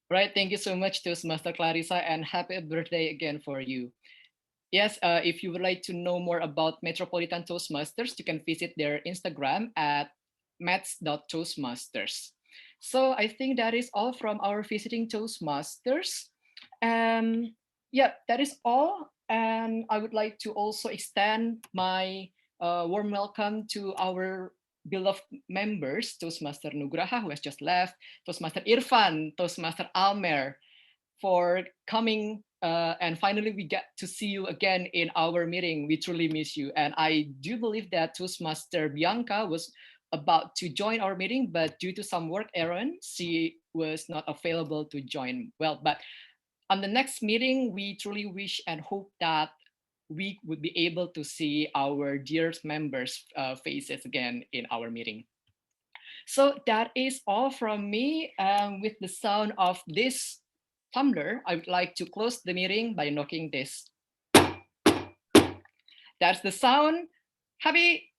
Right, thank you so much, Toastmaster Clarissa, and happy birthday again for you. Yes, if you would like to know more about Metropolitan Toastmasters, you can visit their Instagram at mets.toastmasters. So I think that is all from our visiting Toastmasters. And yeah, that is all. And I would like to also extend my warm welcome to our beloved members, Toastmaster Nugraha, who has just left, Toastmaster Irfan, Toastmaster Almer, for coming. And finally, we get to see you again in our meeting. We truly miss you. And I do believe that Toastmaster Bianca was about to join our meeting, but due to some work errands, she was not available to join. Well, but on the next meeting, we truly wish and hope that we would be able to see our dear members' faces again in our meeting. So that is all from me. With the sound of this tumbler, I would like to close the meeting by knocking this. That's the sound. Happy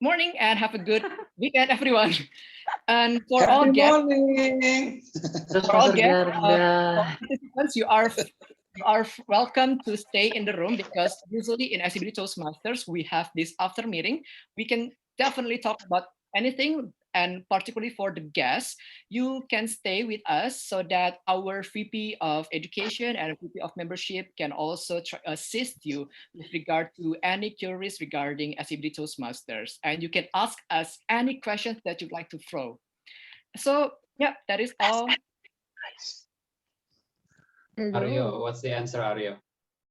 morning and have a good weekend, everyone. And for all guests, participants, you are welcome to stay in the room, because usually in SCBD Toastmasters, we have this after meeting. We can definitely talk about anything, and particularly for the guests, you can stay with us so that our VP of Education and VP of Membership can also assist you with regard to any queries regarding SCBD Toastmasters. And you can ask us any questions that you'd like to throw. So yeah, that is all. Ario, what's the answer, Ario?